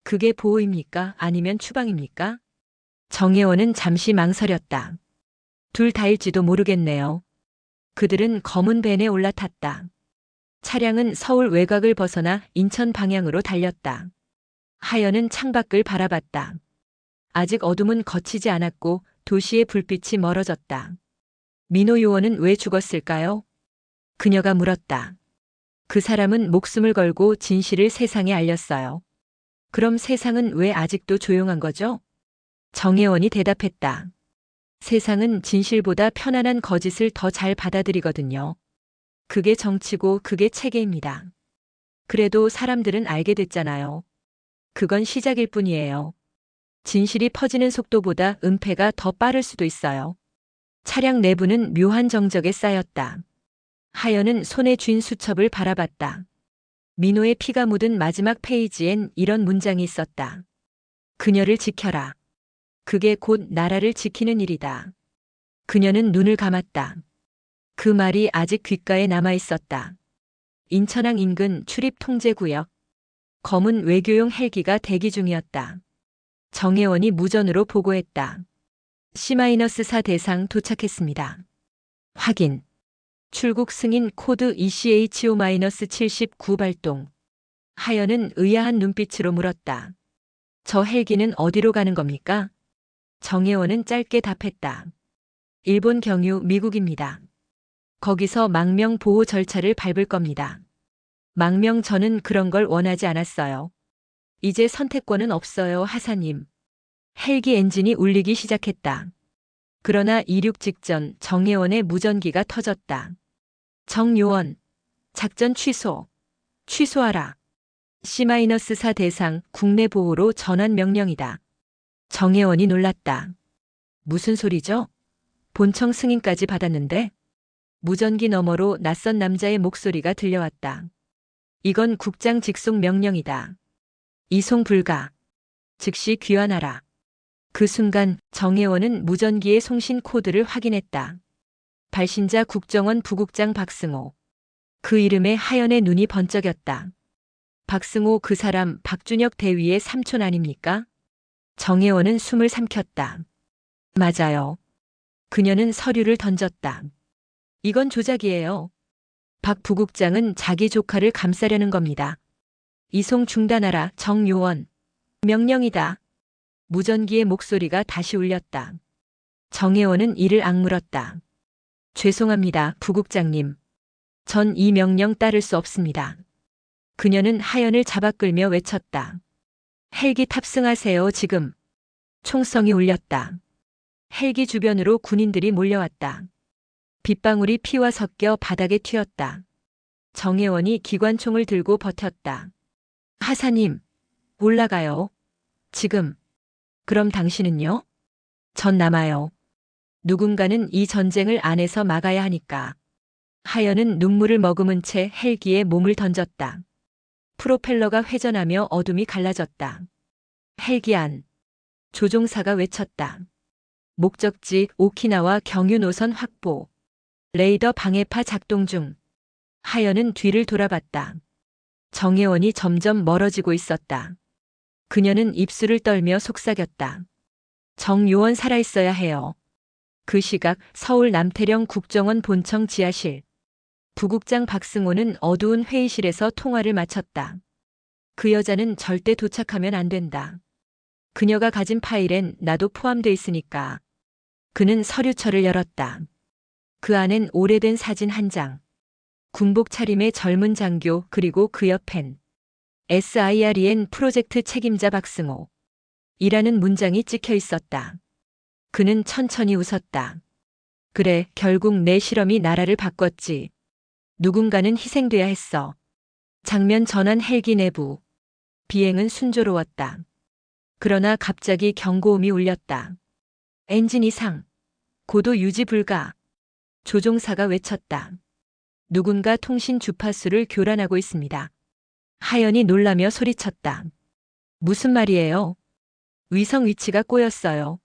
그게 보호입니까? 아니면 추방입니까? 정혜원은 잠시 망설였다. 둘 다일지도 모르겠네요. 그들은 검은 밴에 올라탔다. 차량은 서울 외곽을 벗어나 인천 방향으로 달렸다. 하연은 창밖을 바라봤다. 아직 어둠은 걷히지 않았고 도시의 불빛이 멀어졌다. 민호 요원은 왜 죽었을까요? 그녀가 물었다. 그 사람은 목숨을 걸고 진실을 세상에 알렸어요. 그럼 세상은 왜 아직도 조용한 거죠? 정혜원이 대답했다. 세상은 진실보다 편안한 거짓을 더 잘 받아들이거든요. 그게 정치고 그게 체계입니다. 그래도 사람들은 알게 됐잖아요. 그건 시작일 뿐이에요. 진실이 퍼지는 속도보다 은폐가 더 빠를 수도 있어요. 차량 내부는 묘한 정적에 쌓였다. 하연은 손에 쥔 수첩을 바라봤다. 민호의 피가 묻은 마지막 페이지엔 이런 문장이 있었다. 그녀를 지켜라. 그게 곧 나라를 지키는 일이다. 그녀는 눈을 감았다. 그 말이 아직 귓가에 남아 있었다. 인천항 인근 출입통제구역. 검은 외교용 헬기가 대기 중이었다. 정혜원이 무전으로 보고했다. C-4 대상 도착했습니다. 확인. 출국 승인 코드 ECHO-79 발동. 하연은 의아한 눈빛으로 물었다. 저 헬기는 어디로 가는 겁니까? 정혜원은 짧게 답했다. 일본 경유 미국입니다. 거기서 망명 보호 절차를 밟을 겁니다. 망명 저는 그런 걸 원하지 않았어요. 이제 선택권은 없어요, 하사님. 헬기 엔진이 울리기 시작했다. 그러나 이륙 직전 정혜원의 무전기가 터졌다. 정요원, 작전 취소. 취소하라. C-4 대상 국내 보호로 전환 명령이다. 정혜원이 놀랐다. 무슨 소리죠? 본청 승인까지 받았는데? 무전기 너머로 낯선 남자의 목소리가 들려왔다. 이건 국장 직속 명령이다. 이송 불가. 즉시 귀환하라. 그 순간 정혜원은 무전기의 송신 코드를 확인했다. 발신자 국정원 부국장 박승호. 그 이름에 하연의 눈이 번쩍였다. 박승호 그 사람 박준혁 대위의 삼촌 아닙니까? 정혜원은 숨을 삼켰다. 맞아요. 그녀는 서류를 던졌다. 이건 조작이에요. 박 부국장은 자기 조카를 감싸려는 겁니다. 이송 중단하라 정요원. 명령이다. 무전기의 목소리가 다시 울렸다. 정혜원은 이를 악물었다. 죄송합니다, 부국장님. 전 이 명령 따를 수 없습니다. 그녀는 하연을 잡아 끌며 외쳤다. 헬기 탑승하세요, 지금. 총성이 울렸다. 헬기 주변으로 군인들이 몰려왔다. 빗방울이 피와 섞여 바닥에 튀었다. 정혜원이 기관총을 들고 버텼다. 하사님, 올라가요. 지금. 그럼 당신은요? 전 남아요. 누군가는 이 전쟁을 안에서 막아야 하니까. 하연은 눈물을 머금은 채 헬기에 몸을 던졌다. 프로펠러가 회전하며 어둠이 갈라졌다. 헬기 안. 조종사가 외쳤다. 목적지 오키나와 경유 노선 확보. 레이더 방해파 작동 중. 하연은 뒤를 돌아봤다. 정혜원이 점점 멀어지고 있었다. 그녀는 입술을 떨며 속삭였다. 정요원 살아있어야 해요. 그 시각 서울 남태령 국정원 본청 지하실. 부국장 박승호는 어두운 회의실에서 통화를 마쳤다. 그 여자는 절대 도착하면 안 된다. 그녀가 가진 파일엔 나도 포함돼 있으니까. 그는 서류철을 열었다. 그 안엔 오래된 사진 한 장. 군복 차림의 젊은 장교 그리고 그 옆엔 SIREN 프로젝트 책임자 박승호. 이라는 문장이 찍혀 있었다. 그는 천천히 웃었다. 그래, 결국 내 실험이 나라를 바꿨지. 누군가는 희생돼야 했어. 장면 전환 헬기 내부. 비행은 순조로웠다. 그러나 갑자기 경고음이 울렸다. 엔진 이상. 고도 유지 불가. 조종사가 외쳤다. 누군가 통신 주파수를 교란하고 있습니다. 하연이 놀라며 소리쳤다. 무슨 말이에요? 위성 위치가 꼬였어요.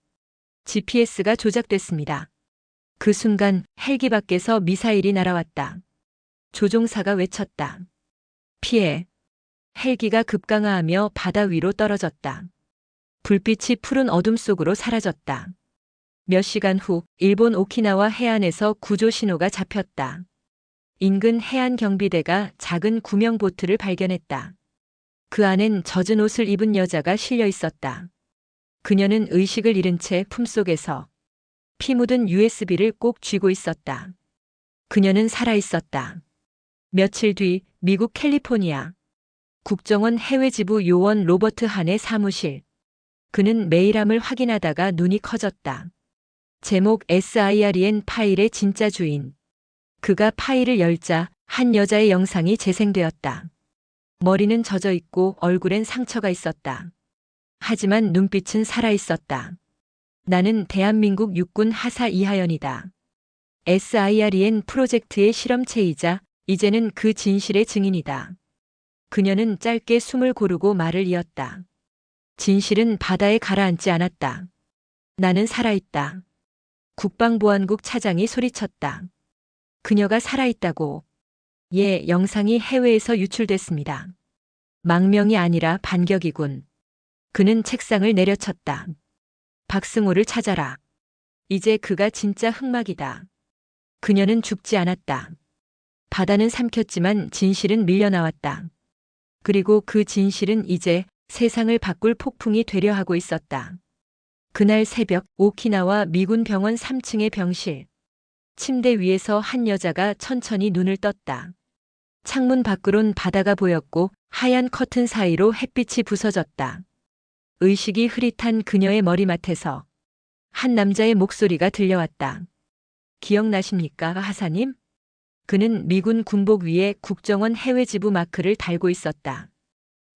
GPS가 조작됐습니다. 그 순간 헬기 밖에서 미사일이 날아왔다. 조종사가 외쳤다. 피해. 헬기가 급강하하며 바다 위로 떨어졌다. 불빛이 푸른 어둠 속으로 사라졌다. 몇 시간 후 일본 오키나와 해안에서 구조 신호가 잡혔다. 인근 해안경비대가 작은 구명 보트를 발견했다. 그 안엔 젖은 옷을 입은 여자가 실려 있었다. 그녀는 의식을 잃은 채 품속에서 피 묻은 USB를 꼭 쥐고 있었다. 그녀는 살아 있었다. 며칠 뒤 미국 캘리포니아 국정원 해외지부 요원 로버트 한의 사무실. 그는 메일함을 확인하다가 눈이 커졌다. 제목 SIREN 파일의 진짜 주인. 그가 파일을 열자 한 여자의 영상이 재생되었다. 머리는 젖어 있고 얼굴엔 상처가 있었다. 하지만 눈빛은 살아있었다. 나는 대한민국 육군 하사 이하연이다. SIREN 프로젝트의 실험체이자 이제는 그 진실의 증인이다. 그녀는 짧게 숨을 고르고 말을 이었다. 진실은 바다에 가라앉지 않았다. 나는 살아있다. 국방보안국 차장이 소리쳤다. 그녀가 살아있다고. 예, 영상이 해외에서 유출됐습니다. 망명이 아니라 반격이군. 그는 책상을 내려쳤다. 박승호를 찾아라. 이제 그가 진짜 흑막이다. 그녀는 죽지 않았다. 바다는 삼켰지만 진실은 밀려나왔다. 그리고 그 진실은 이제 세상을 바꿀 폭풍이 되려 하고 있었다. 그날 새벽 오키나와 미군 병원 3층의 병실. 침대 위에서 한 여자가 천천히 눈을 떴다. 창문 밖으론 바다가 보였고 하얀 커튼 사이로 햇빛이 부서졌다. 의식이 흐릿한 그녀의 머리맡에서 한 남자의 목소리가 들려왔다. 기억나십니까, 하사님? 그는 미군 군복 위에 국정원 해외지부 마크를 달고 있었다.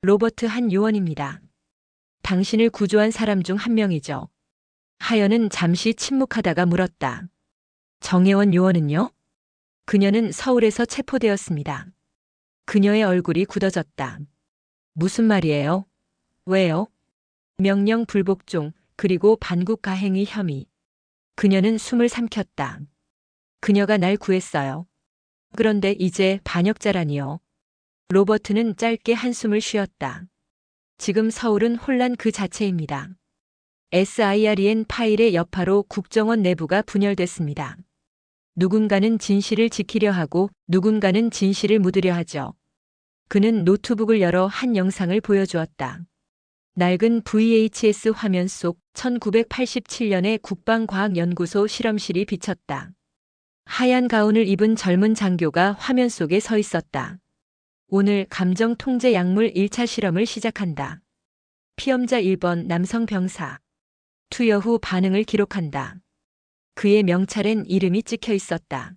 로버트 한 요원입니다. 당신을 구조한 사람 중 한 명이죠. 하연은 잠시 침묵하다가 물었다. 정혜원 요원은요? 그녀는 서울에서 체포되었습니다. 그녀의 얼굴이 굳어졌다. 무슨 말이에요? 왜요? 명령 불복종, 그리고 반국 가행위 혐의. 그녀는 숨을 삼켰다. 그녀가 날 구했어요. 그런데 이제 반역자라니요. 로버트는 짧게 한숨을 쉬었다. 지금 서울은 혼란 그 자체입니다. SIREN 파일의 여파로 국정원 내부가 분열됐습니다. 누군가는 진실을 지키려 하고 누군가는 진실을 묻으려 하죠. 그는 노트북을 열어 한 영상을 보여주었다. 낡은 VHS 화면 속 1987년의 국방과학연구소 실험실이 비쳤다. 하얀 가운을 입은 젊은 장교가 화면 속에 서 있었다. 오늘 감정 통제 약물 1차 실험을 시작한다. 피험자 1번 남성 병사. 투여 후 반응을 기록한다. 그의 명찰엔 이름이 찍혀 있었다.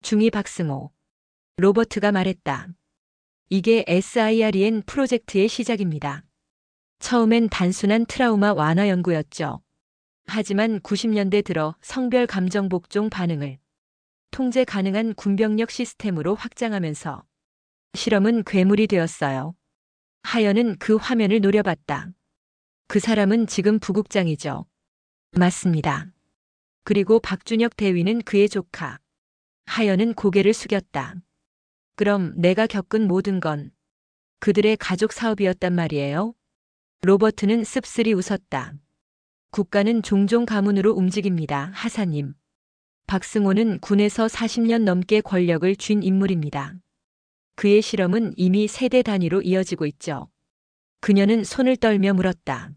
중위 박승호. 로버트가 말했다. 이게 SIREN 프로젝트의 시작입니다. 처음엔 단순한 트라우마 완화 연구였죠. 하지만 90년대 들어 성별 감정 복종 반응을 통제 가능한 군병력 시스템으로 확장하면서 실험은 괴물이 되었어요. 하연은 그 화면을 노려봤다. 그 사람은 지금 부국장이죠. 맞습니다. 그리고 박준혁 대위는 그의 조카. 하연은 고개를 숙였다. 그럼 내가 겪은 모든 건 그들의 가족 사업이었단 말이에요? 로버트는 씁쓸히 웃었다. 국가는 종종 가문으로 움직입니다, 하사님. 박승호는 군에서 40년 넘게 권력을 쥔 인물입니다. 그의 실험은 이미 세대 단위로 이어지고 있죠. 그녀는 손을 떨며 물었다.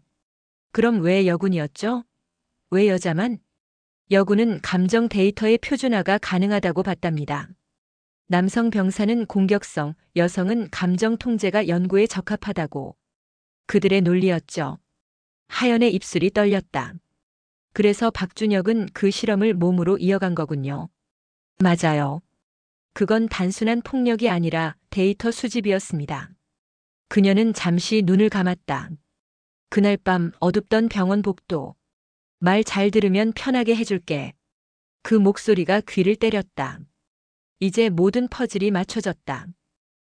그럼 왜 여군이었죠? 왜 여자만? 여군은 감정 데이터의 표준화가 가능하다고 봤답니다. 남성 병사는 공격성, 여성은 감정 통제가 연구에 적합하다고. 그들의 논리였죠. 하연의 입술이 떨렸다. 그래서 박준혁은 그 실험을 몸으로 이어간 거군요. 맞아요. 그건 단순한 폭력이 아니라 데이터 수집이었습니다. 그녀는 잠시 눈을 감았다. 그날 밤 어둡던 병원 복도. 말 잘 들으면 편하게 해줄게. 그 목소리가 귀를 때렸다. 이제 모든 퍼즐이 맞춰졌다.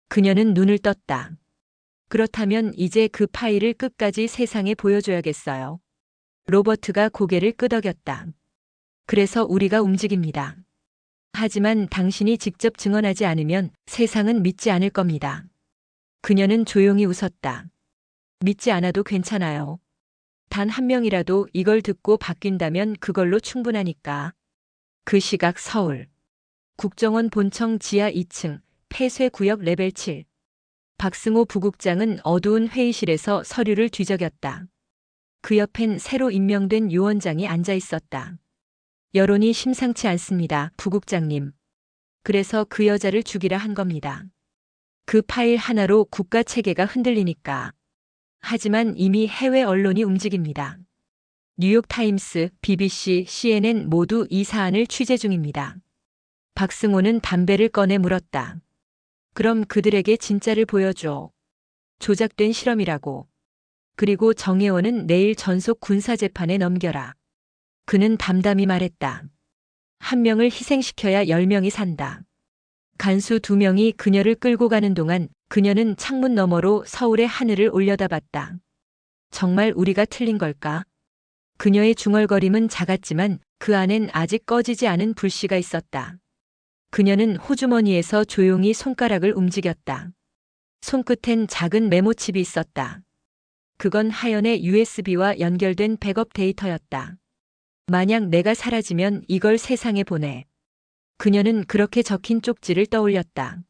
그녀는 눈을 떴다. 그렇다면 이제 그 파일을 끝까지 세상에 보여줘야겠어요. 로버트가 고개를 끄덕였다. 그래서 우리가 움직입니다. 하지만 당신이 직접 증언하지 않으면 세상은 믿지 않을 겁니다. 그녀는 조용히 웃었다. 믿지 않아도 괜찮아요. 단 한 명이라도 이걸 듣고 바뀐다면 그걸로 충분하니까. 그 시각 서울. 국정원 본청 지하 2층, 폐쇄구역 레벨 7. 박승호 부국장은 어두운 회의실에서 서류를 뒤적였다. 그 옆엔 새로 임명된 요원장이 앉아 있었다. 여론이 심상치 않습니다, 부국장님. 그래서 그 여자를 죽이라 한 겁니다. 그 파일 하나로 국가 체계가 흔들리니까. 하지만 이미 해외 언론이 움직입니다. 뉴욕타임스, BBC, CNN 모두 이 사안을 취재 중입니다. 박승호는 담배를 꺼내 물었다. 그럼 그들에게 진짜를 보여줘. 조작된 실험이라고. 그리고 정혜원은 내일 전속 군사재판에 넘겨라. 그는 담담히 말했다. 한 명을 희생시켜야 10명이 산다. 간수 2명이 그녀를 끌고 가는 동안 그녀는 창문 너머로 서울의 하늘을 올려다봤다. 정말 우리가 틀린 걸까? 그녀의 중얼거림은 작았지만 그 안엔 아직 꺼지지 않은 불씨가 있었다. 그녀는 호주머니에서 조용히 손가락을 움직였다. 손끝엔 작은 메모칩이 있었다. 그건 하연의 USB와 연결된 백업 데이터였다. 만약 내가 사라지면 이걸 세상에 보내. 그녀는 그렇게 적힌 쪽지를 떠올렸다.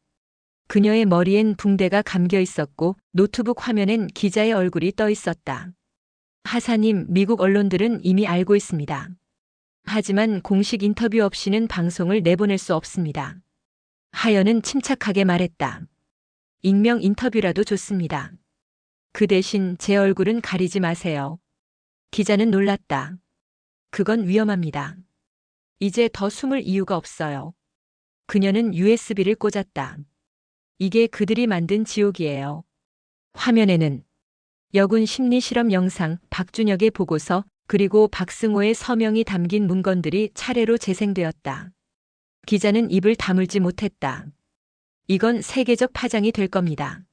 그녀의 머리엔 붕대가 감겨 있었고 노트북 화면엔 기자의 얼굴이 떠 있었다. 하사님, 미국 언론들은 이미 알고 있습니다. 하지만 공식 인터뷰 없이는 방송을 내보낼 수 없습니다. 하연은 침착하게 말했다. 익명 인터뷰라도 좋습니다. 그 대신 제 얼굴은 가리지 마세요. 기자는 놀랐다. 그건 위험합니다. 이제 더 숨을 이유가 없어요. 그녀는 USB를 꽂았다. 이게 그들이 만든 지옥이에요. 화면에는 여군 심리 실험 영상, 박준혁의 보고서, 그리고 박승호의 서명이 담긴 문건들이 차례로 재생되었다. 기자는 입을 다물지 못했다. 이건 세계적 파장이 될 겁니다.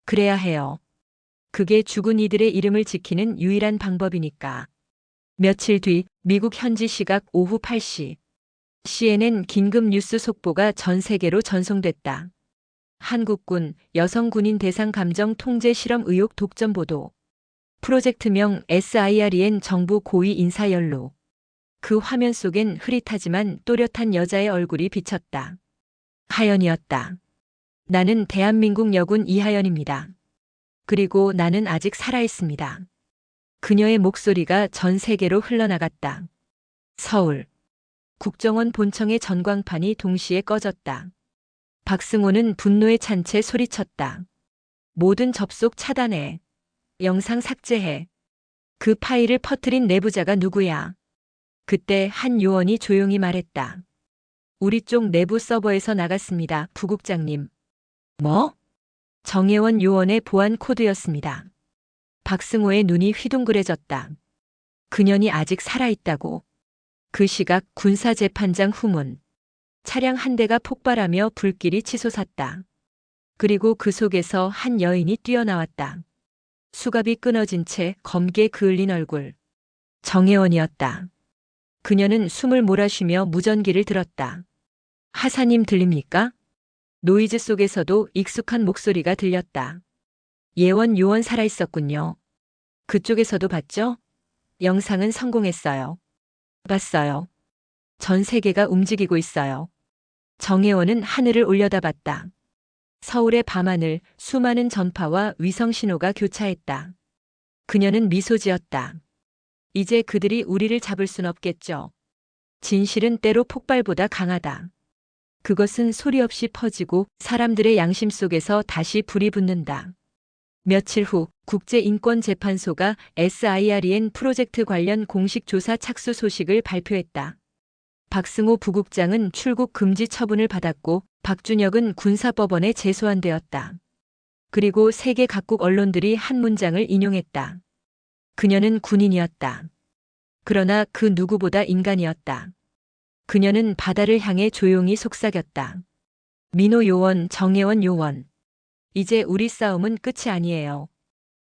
그래야 해요. 그게 죽은 이들의 이름을 지키는 유일한 방법이니까. 며칠 뒤 미국 현지 시각 오후 8시. CNN 긴급 뉴스 속보가 전 세계로 전송됐다. 한국군 여성 군인 대상 감정 통제 실험 의혹 독점 보도. 프로젝트명 SIREN 정부 고위 인사 연루. 그 화면 속엔 흐릿하지만 또렷한 여자의 얼굴이 비쳤다. 하연이었다. 나는 대한민국 여군 이하연입니다. 그리고 나는 아직 살아있습니다. 그녀의 목소리가 전 세계로 흘러나갔다. 서울. 국정원 본청의 전광판이 동시에 꺼졌다. 박승호는 분노에 찬 채 소리쳤다. 모든 접속 차단해. 영상 삭제해. 그 파일을 퍼뜨린 내부자가 누구야? 그때 한 요원이 조용히 말했다. 우리 쪽 내부 서버에서 나갔습니다, 부국장님. 뭐? 정혜원 요원의 보안 코드였습니다. 박승호의 눈이 휘둥그레졌다. 그년이 아직 살아있다고. 그 시각 군사재판장 후문. 차량 한 대가 폭발하며 불길이 치솟았다. 그리고 그 속에서 한 여인이 뛰어나왔다. 수갑이 끊어진 채 검게 그을린 얼굴. 정혜원이었다. 그녀는 숨을 몰아쉬며 무전기를 들었다. 하사님 들립니까? 노이즈 속에서도 익숙한 목소리가 들렸다. 예원 요원 살아있었군요. 그쪽에서도 봤죠? 영상은 성공했어요. 봤어요. 전 세계가 움직이고 있어요. 정혜원은 하늘을 올려다봤다. 서울의 밤하늘, 수많은 전파와 위성 신호가 교차했다. 그녀는 미소 지었다. 이제 그들이 우리를 잡을 순 없겠죠. 진실은 때로 폭발보다 강하다. 그것은 소리 없이 퍼지고 사람들의 양심 속에서 다시 불이 붙는다. 며칠 후 국제인권재판소가 SIREN 프로젝트 관련 공식 조사 착수 소식을 발표했다. 박승호 부국장은 출국 금지 처분을 받았고 박준혁은 군사법원에 재소환되었다. 그리고 세계 각국 언론들이 한 문장을 인용했다. 그녀는 군인이었다. 그러나 그 누구보다 인간이었다. 그녀는 바다를 향해 조용히 속삭였다. 민호 요원, 정혜원 요원. 이제 우리 싸움은 끝이 아니에요.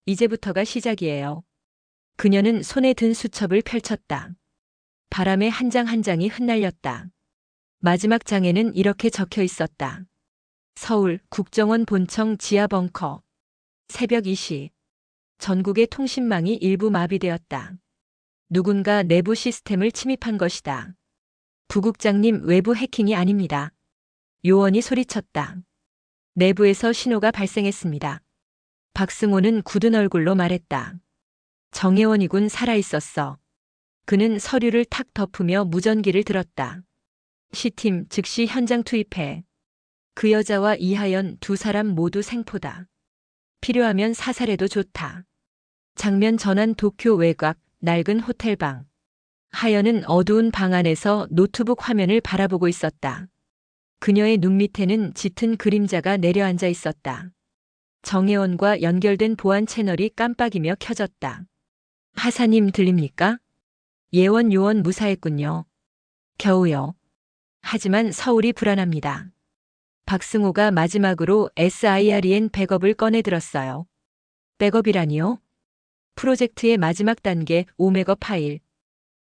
이제부터가 시작이에요. 그녀는 손에 든 수첩을 펼쳤다. 바람에 한 장 한 장이 흩날렸다. 마지막 장에는 이렇게 적혀 있었다. 서울 국정원 본청 지하 벙커. 새벽 2시. 전국의 통신망이 일부 마비되었다. 누군가 내부 시스템을 침입한 것이다. 부국장님, 외부 해킹이 아닙니다. 요원이 소리쳤다. 내부에서 신호가 발생했습니다. 박승호는 굳은 얼굴로 말했다. 정혜원이군, 살아있었어. 그는 서류를 탁 덮으며 무전기를 들었다. C팀 즉시 현장 투입해. 그 여자와 이하연 두 사람 모두 생포다. 필요하면 사살해도 좋다. 장면 전환 도쿄 외곽, 낡은 호텔방. 하연은 어두운 방 안에서 노트북 화면을 바라보고 있었다. 그녀의 눈 밑에는 짙은 그림자가 내려앉아 있었다. 정혜원과 연결된 보안 채널이 깜빡이며 켜졌다. 하사님 들립니까? 예원 요원 무사했군요. 겨우요. 하지만 서울이 불안합니다. 박승호가 마지막으로 SIREN 백업을 꺼내 들었어요. 백업이라니요? 프로젝트의 마지막 단계 5메가 파일.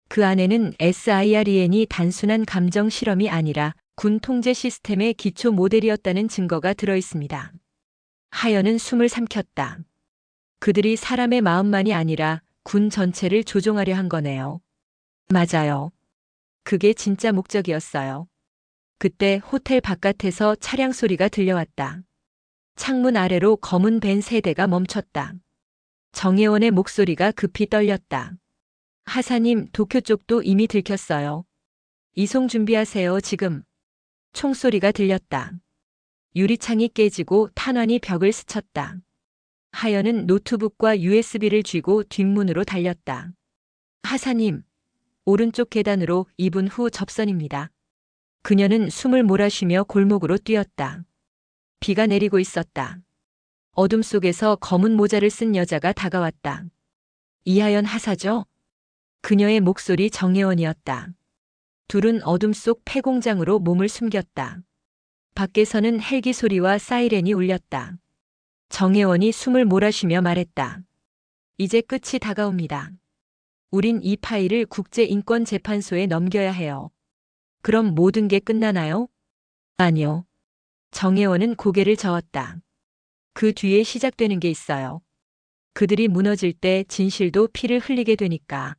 그 안에는 SIREN이 단순한 감정 실험이 아니라 군 통제 시스템의 기초 모델이었다는 증거가 들어 있습니다. 하연은 숨을 삼켰다. 그들이 사람의 마음만이 아니라 군 전체를 조종하려 한 거네요. 맞아요. 그게 진짜 목적이었어요. 그때 호텔 바깥에서 차량 소리가 들려왔다. 창문 아래로 검은 벤 세 대가 멈췄다. 정혜원의 목소리가 급히 떨렸다. 하사님, 도쿄 쪽도 이미 들켰어요. 이송 준비하세요, 지금. 총소리가 들렸다. 유리창이 깨지고 탄환이 벽을 스쳤다. 하연은 노트북과 USB를 쥐고 뒷문으로 달렸다. 하사님, 오른쪽 계단으로 2분 후 접선입니다. 그녀는 숨을 몰아쉬며 골목으로 뛰었다. 비가 내리고 있었다. 어둠 속에서 검은 모자를 쓴 여자가 다가왔다. 이하연 하사죠? 그녀의 목소리 정혜원이었다. 둘은 어둠 속 폐공장으로 몸을 숨겼다. 밖에서는 헬기 소리와 사이렌이 울렸다. 정혜원이 숨을 몰아쉬며 말했다. 이제 끝이 다가옵니다. 우린 이 파일을 국제인권재판소에 넘겨야 해요. 그럼 모든 게 끝나나요? 아니요. 정혜원은 고개를 저었다. 그 뒤에 시작되는 게 있어요. 그들이 무너질 때 진실도 피를 흘리게 되니까.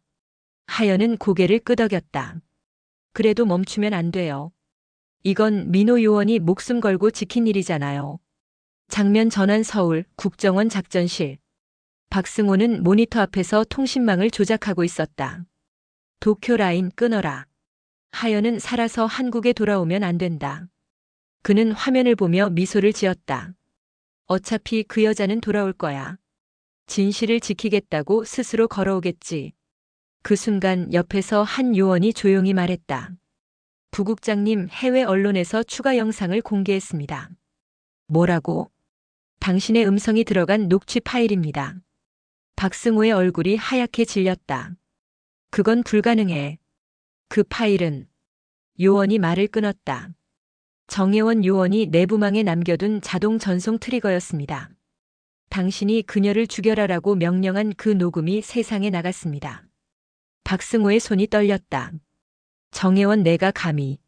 하연은 고개를 끄덕였다. 그래도 멈추면 안 돼요. 이건 민호 요원이 목숨 걸고 지킨 일이잖아요. 장면 전환 서울 국정원 작전실. 박승호는 모니터 앞에서 통신망을 조작하고 있었다. 도쿄 라인 끊어라. 하연은 살아서 한국에 돌아오면 안 된다. 그는 화면을 보며 미소를 지었다. 어차피 그 여자는 돌아올 거야. 진실을 지키겠다고 스스로 걸어오겠지. 그 순간 옆에서 한 요원이 조용히 말했다. 부국장님, 해외 언론에서 추가 영상을 공개했습니다. 뭐라고? 당신의 음성이 들어간 녹취 파일입니다. 박승호의 얼굴이 하얗게 질렸다. 그건 불가능해. 그 파일은. 요원이 말을 끊었다. 정혜원 요원이 내부망에 남겨둔 자동 전송 트리거였습니다. 당신이 그녀를 죽여라라고 명령한 그 녹음이 세상에 나갔습니다. 박승호의 손이 떨렸다. 정혜원, 내가 감히.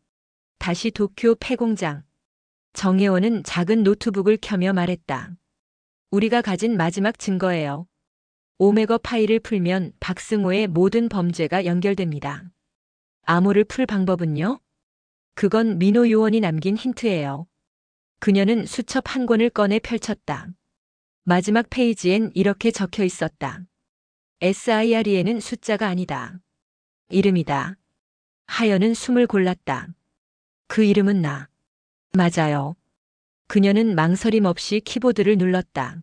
다시 도쿄 폐공장. 정혜원은 작은 노트북을 켜며 말했다. 우리가 가진 마지막 증거예요. 오메거 파일을 풀면 박승호의 모든 범죄가 연결됩니다. 암호를 풀 방법은요? 그건 민호 요원이 남긴 힌트예요. 그녀는 수첩 한 권을 꺼내 펼쳤다. 마지막 페이지엔 이렇게 적혀 있었다. SIREN은 숫자가 아니다. 이름이다. 하연은 숨을 골랐다. 그 이름은 나. 맞아요. 그녀는 망설임 없이 키보드를 눌렀다.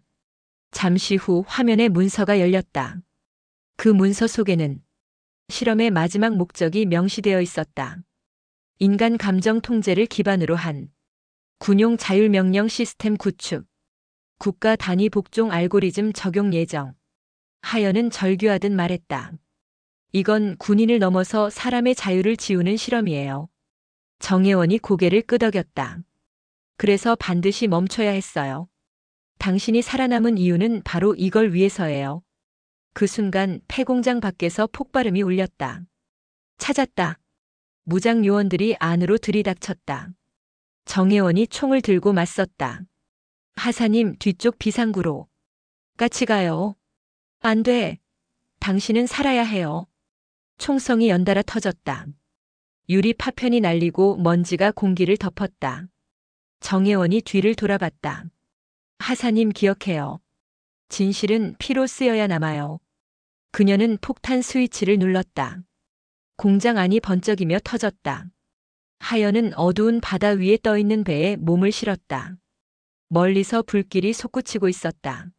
잠시 후 화면에 문서가 열렸다. 그 문서 속에는 실험의 마지막 목적이 명시되어 있었다. 인간 감정 통제를 기반으로 한 군용 자율명령 시스템 구축, 국가 단위 복종 알고리즘 적용 예정. 하연은 절규하듯 말했다. 이건 군인을 넘어서 사람의 자유를 지우는 실험이에요. 정혜원이 고개를 끄덕였다. 그래서 반드시 멈춰야 했어요. 당신이 살아남은 이유는 바로 이걸 위해서예요. 그 순간 폐공장 밖에서 폭발음이 울렸다. 찾았다. 무장 요원들이 안으로 들이닥쳤다. 정혜원이 총을 들고 맞섰다. 하사님, 뒤쪽 비상구로. 같이 가요. 안 돼. 당신은 살아야 해요. 총성이 연달아 터졌다. 유리 파편이 날리고 먼지가 공기를 덮었다. 정혜원이 뒤를 돌아봤다. 하사님, 기억해요. 진실은 피로 쓰여야 남아요. 그녀는 폭탄 스위치를 눌렀다. 공장 안이 번쩍이며 터졌다. 하연은 어두운 바다 위에 떠있는 배에 몸을 실었다. 멀리서 불길이 솟구치고 있었다.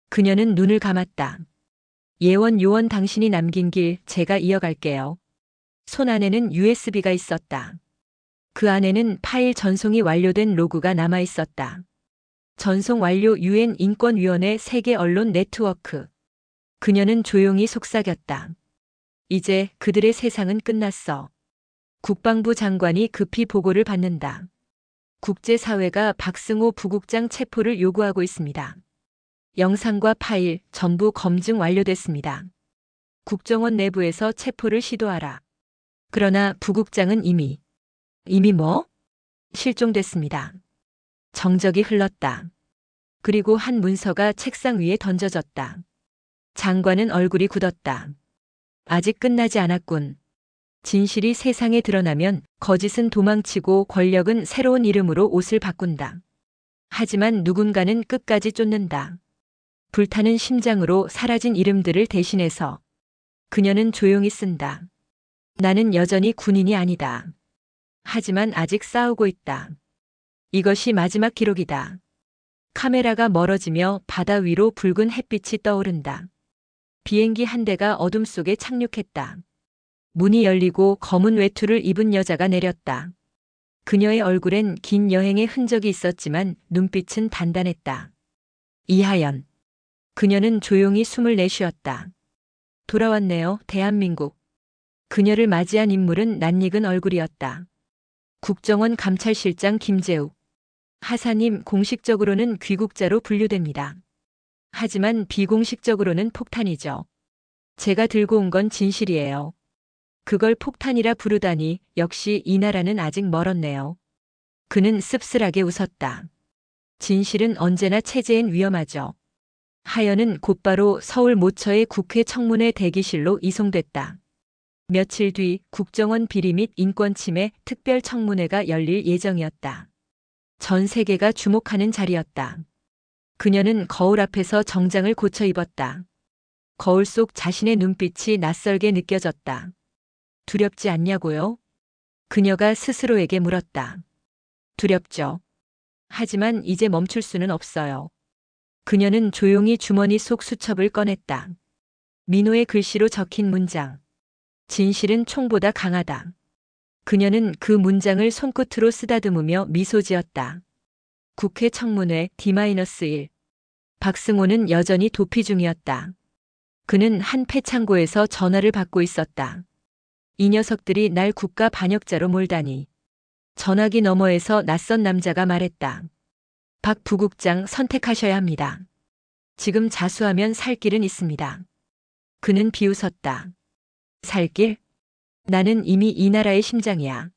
그녀는 눈을 감았다. 예원 요원, 당신이 남긴 길 제가 이어갈게요. 손 안에는 USB가 있었다. 그 안에는 파일 전송이 완료된 로그가 남아 있었다. 전송 완료 UN 인권위원회 세계 언론 네트워크. 그녀는 조용히 속삭였다. 이제 그들의 세상은 끝났어. 국방부 장관이 급히 보고를 받는다. 국제사회가 박승호 부국장 체포를 요구하고 있습니다. 영상과 파일 전부 검증 완료됐습니다. 국정원 내부에서 체포를 시도하라. 그러나 부국장은 이미 뭐? 실종됐습니다. 정적이 흘렀다. 그리고 한 문서가 책상 위에 던져졌다. 장관은 얼굴이 굳었다. 아직 끝나지 않았군. 진실이 세상에 드러나면 거짓은 도망치고 권력은 새로운 이름으로 옷을 바꾼다. 하지만 누군가는 끝까지 쫓는다. 불타는 심장으로 사라진 이름들을 대신해서 그녀는 조용히 쓴다. 나는 여전히 군인이 아니다. 하지만 아직 싸우고 있다. 이것이 마지막 기록이다. 카메라가 멀어지며 바다 위로 붉은 햇빛이 떠오른다. 비행기 한 대가 어둠 속에 착륙했다. 문이 열리고 검은 외투를 입은 여자가 내렸다. 그녀의 얼굴엔 긴 여행의 흔적이 있었지만 눈빛은 단단했다. 이하연. 그녀는 조용히 숨을 내쉬었다. 돌아왔네요, 대한민국. 그녀를 맞이한 인물은 낯익은 얼굴이었다. 국정원 감찰실장 김재욱. 하사님, 공식적으로는 귀국자로 분류됩니다. 하지만 비공식적으로는 폭탄이죠. 제가 들고 온 건 진실이에요. 그걸 폭탄이라 부르다니 역시 이 나라는 아직 멀었네요. 그는 씁쓸하게 웃었다. 진실은 언제나 체제엔 위험하죠. 하연은 곧바로 서울 모처의 국회 청문회 대기실로 이송됐다. 며칠 뒤 국정원 비리 및 인권침해 특별청문회가 열릴 예정이었다. 전 세계가 주목하는 자리였다. 그녀는 거울 앞에서 정장을 고쳐 입었다. 거울 속 자신의 눈빛이 낯설게 느껴졌다. 두렵지 않냐고요? 그녀가 스스로에게 물었다. 두렵죠. 하지만 이제 멈출 수는 없어요. 그녀는 조용히 주머니 속 수첩을 꺼냈다. 민호의 글씨로 적힌 문장. 진실은 총보다 강하다. 그녀는 그 문장을 손끝으로 쓰다듬으며 미소 지었다. 국회 청문회 D-1. 박승호는 여전히 도피 중이었다. 그는 한 폐창고에서 전화를 받고 있었다. 이 녀석들이 날 국가 반역자로 몰다니. 전화기 너머에서 낯선 남자가 말했다. 박 부국장 선택하셔야 합니다. 지금 자수하면 살 길은 있습니다. 그는 비웃었다. 살 길? 나는 이미 이 나라의 심장이야.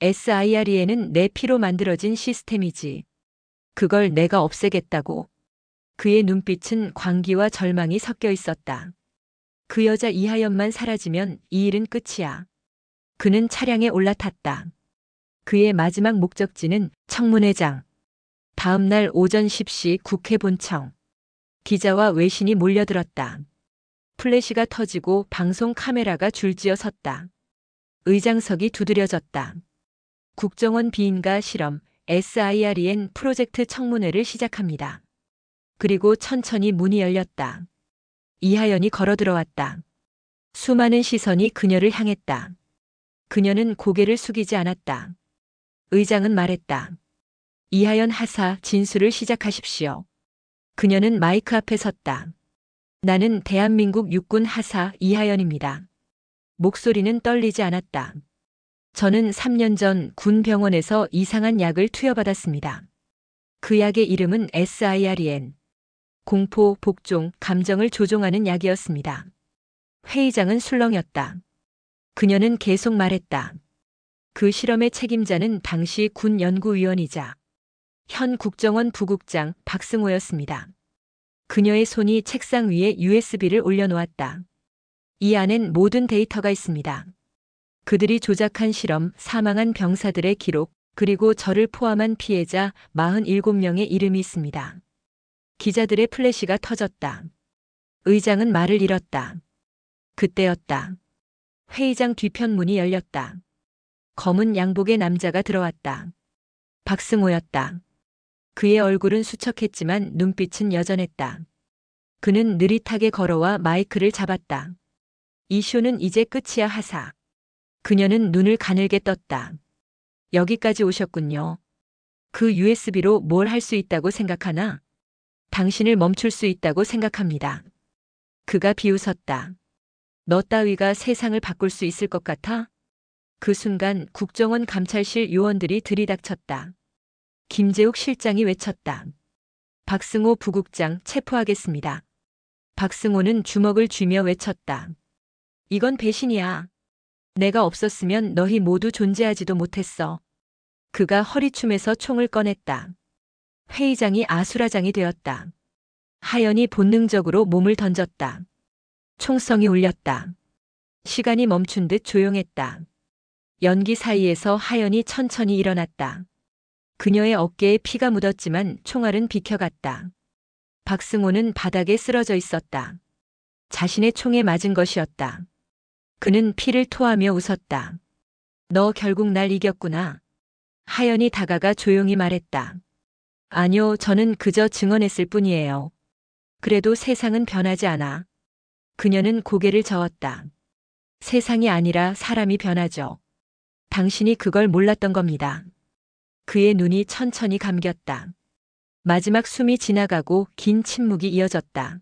SIRE는 내 피로 만들어진 시스템이지. 그걸 내가 없애겠다고. 그의 눈빛은 광기와 절망이 섞여 있었다. 그 여자 이하연만 사라지면 이 일은 끝이야. 그는 차량에 올라탔다. 그의 마지막 목적지는 청문회장. 다음 날 오전 10시 국회 본청. 기자와 외신이 몰려들었다. 플래시가 터지고 방송 카메라가 줄지어 섰다. 의장석이 두드려졌다. 국정원 비인가 실험 SIREN 프로젝트 청문회를 시작합니다. 그리고 천천히 문이 열렸다. 이하연이 걸어 들어왔다. 수많은 시선이 그녀를 향했다. 그녀는 고개를 숙이지 않았다. 의장은 말했다. 이하연 하사 진술을 시작하십시오. 그녀는 마이크 앞에 섰다. 나는 대한민국 육군 하사 이하연입니다. 목소리는 떨리지 않았다. 저는 3년 전 군 병원에서 이상한 약을 투여받았습니다. 그 약의 이름은 SIREN. 공포, 복종, 감정을 조종하는 약이었습니다. 회의장은 술렁였다. 그녀는 계속 말했다. 그 실험의 책임자는 당시 군 연구위원이자 현 국정원 부국장 박승호였습니다. 그녀의 손이 책상 위에 USB를 올려놓았다. 이 안엔 모든 데이터가 있습니다. 그들이 조작한 실험, 사망한 병사들의 기록, 그리고 저를 포함한 피해자 47명의 이름이 있습니다. 기자들의 플래시가 터졌다. 의장은 말을 잃었다. 그때였다. 회의장 뒤편 문이 열렸다. 검은 양복의 남자가 들어왔다. 박승호였다. 그의 얼굴은 수척했지만 눈빛은 여전했다. 그는 느릿하게 걸어와 마이크를 잡았다. 이 쇼는 이제 끝이야 하사. 그녀는 눈을 가늘게 떴다. 여기까지 오셨군요. 그 USB로 뭘 할 수 있다고 생각하나? 당신을 멈출 수 있다고 생각합니다. 그가 비웃었다. 너 따위가 세상을 바꿀 수 있을 것 같아? 그 순간 국정원 감찰실 요원들이 들이닥쳤다. 김재욱 실장이 외쳤다. 박승호 부국장 체포하겠습니다. 박승호는 주먹을 쥐며 외쳤다. 이건 배신이야. 내가 없었으면 너희 모두 존재하지도 못했어. 그가 허리춤에서 총을 꺼냈다. 회의장이 아수라장이 되었다. 하연이 본능적으로 몸을 던졌다. 총성이 울렸다. 시간이 멈춘 듯 조용했다. 연기 사이에서 하연이 천천히 일어났다. 그녀의 어깨에 피가 묻었지만 총알은 비켜갔다. 박승호는 바닥에 쓰러져 있었다. 자신의 총에 맞은 것이었다. 그는 피를 토하며 웃었다. 너 결국 날 이겼구나. 하연이 다가가 조용히 말했다. 아니요, 저는 그저 증언했을 뿐이에요. 그래도 세상은 변하지 않아. 그녀는 고개를 저었다. 세상이 아니라 사람이 변하죠. 당신이 그걸 몰랐던 겁니다. 그의 눈이 천천히 감겼다. 마지막 숨이 지나가고 긴 침묵이 이어졌다.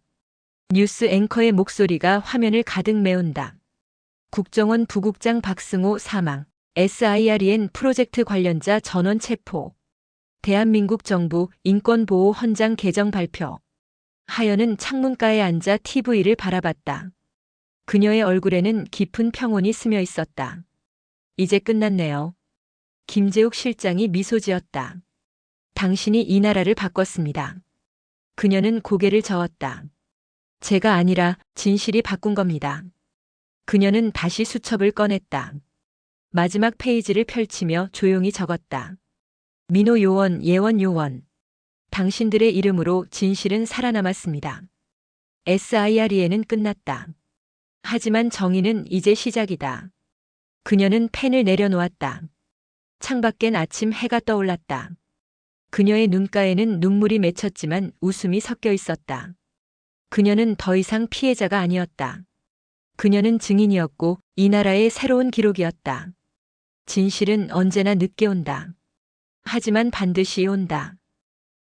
뉴스 앵커의 목소리가 화면을 가득 메운다. 국정원 부국장 박승호 사망. SIREN 프로젝트 관련자 전원 체포. 대한민국 정부 인권보호 헌장 개정 발표. 하연은 창문가에 앉아 TV를 바라봤다. 그녀의 얼굴에는 깊은 평온이 스며 있었다. 이제 끝났네요. 김재욱 실장이 미소 지었다. 당신이 이 나라를 바꿨습니다. 그녀는 고개를 저었다. 제가 아니라 진실이 바꾼 겁니다. 그녀는 다시 수첩을 꺼냈다. 마지막 페이지를 펼치며 조용히 적었다. 민호 요원, 예원 요원. 당신들의 이름으로 진실은 살아남았습니다. SIREN은 끝났다. 하지만 정의는 이제 시작이다. 그녀는 펜을 내려놓았다. 창밖엔 아침 해가 떠올랐다. 그녀의 눈가에는 눈물이 맺혔지만 웃음이 섞여 있었다. 그녀는 더 이상 피해자가 아니었다. 그녀는 증인이었고 이 나라의 새로운 기록이었다. 진실은 언제나 늦게 온다. 하지만 반드시 온다.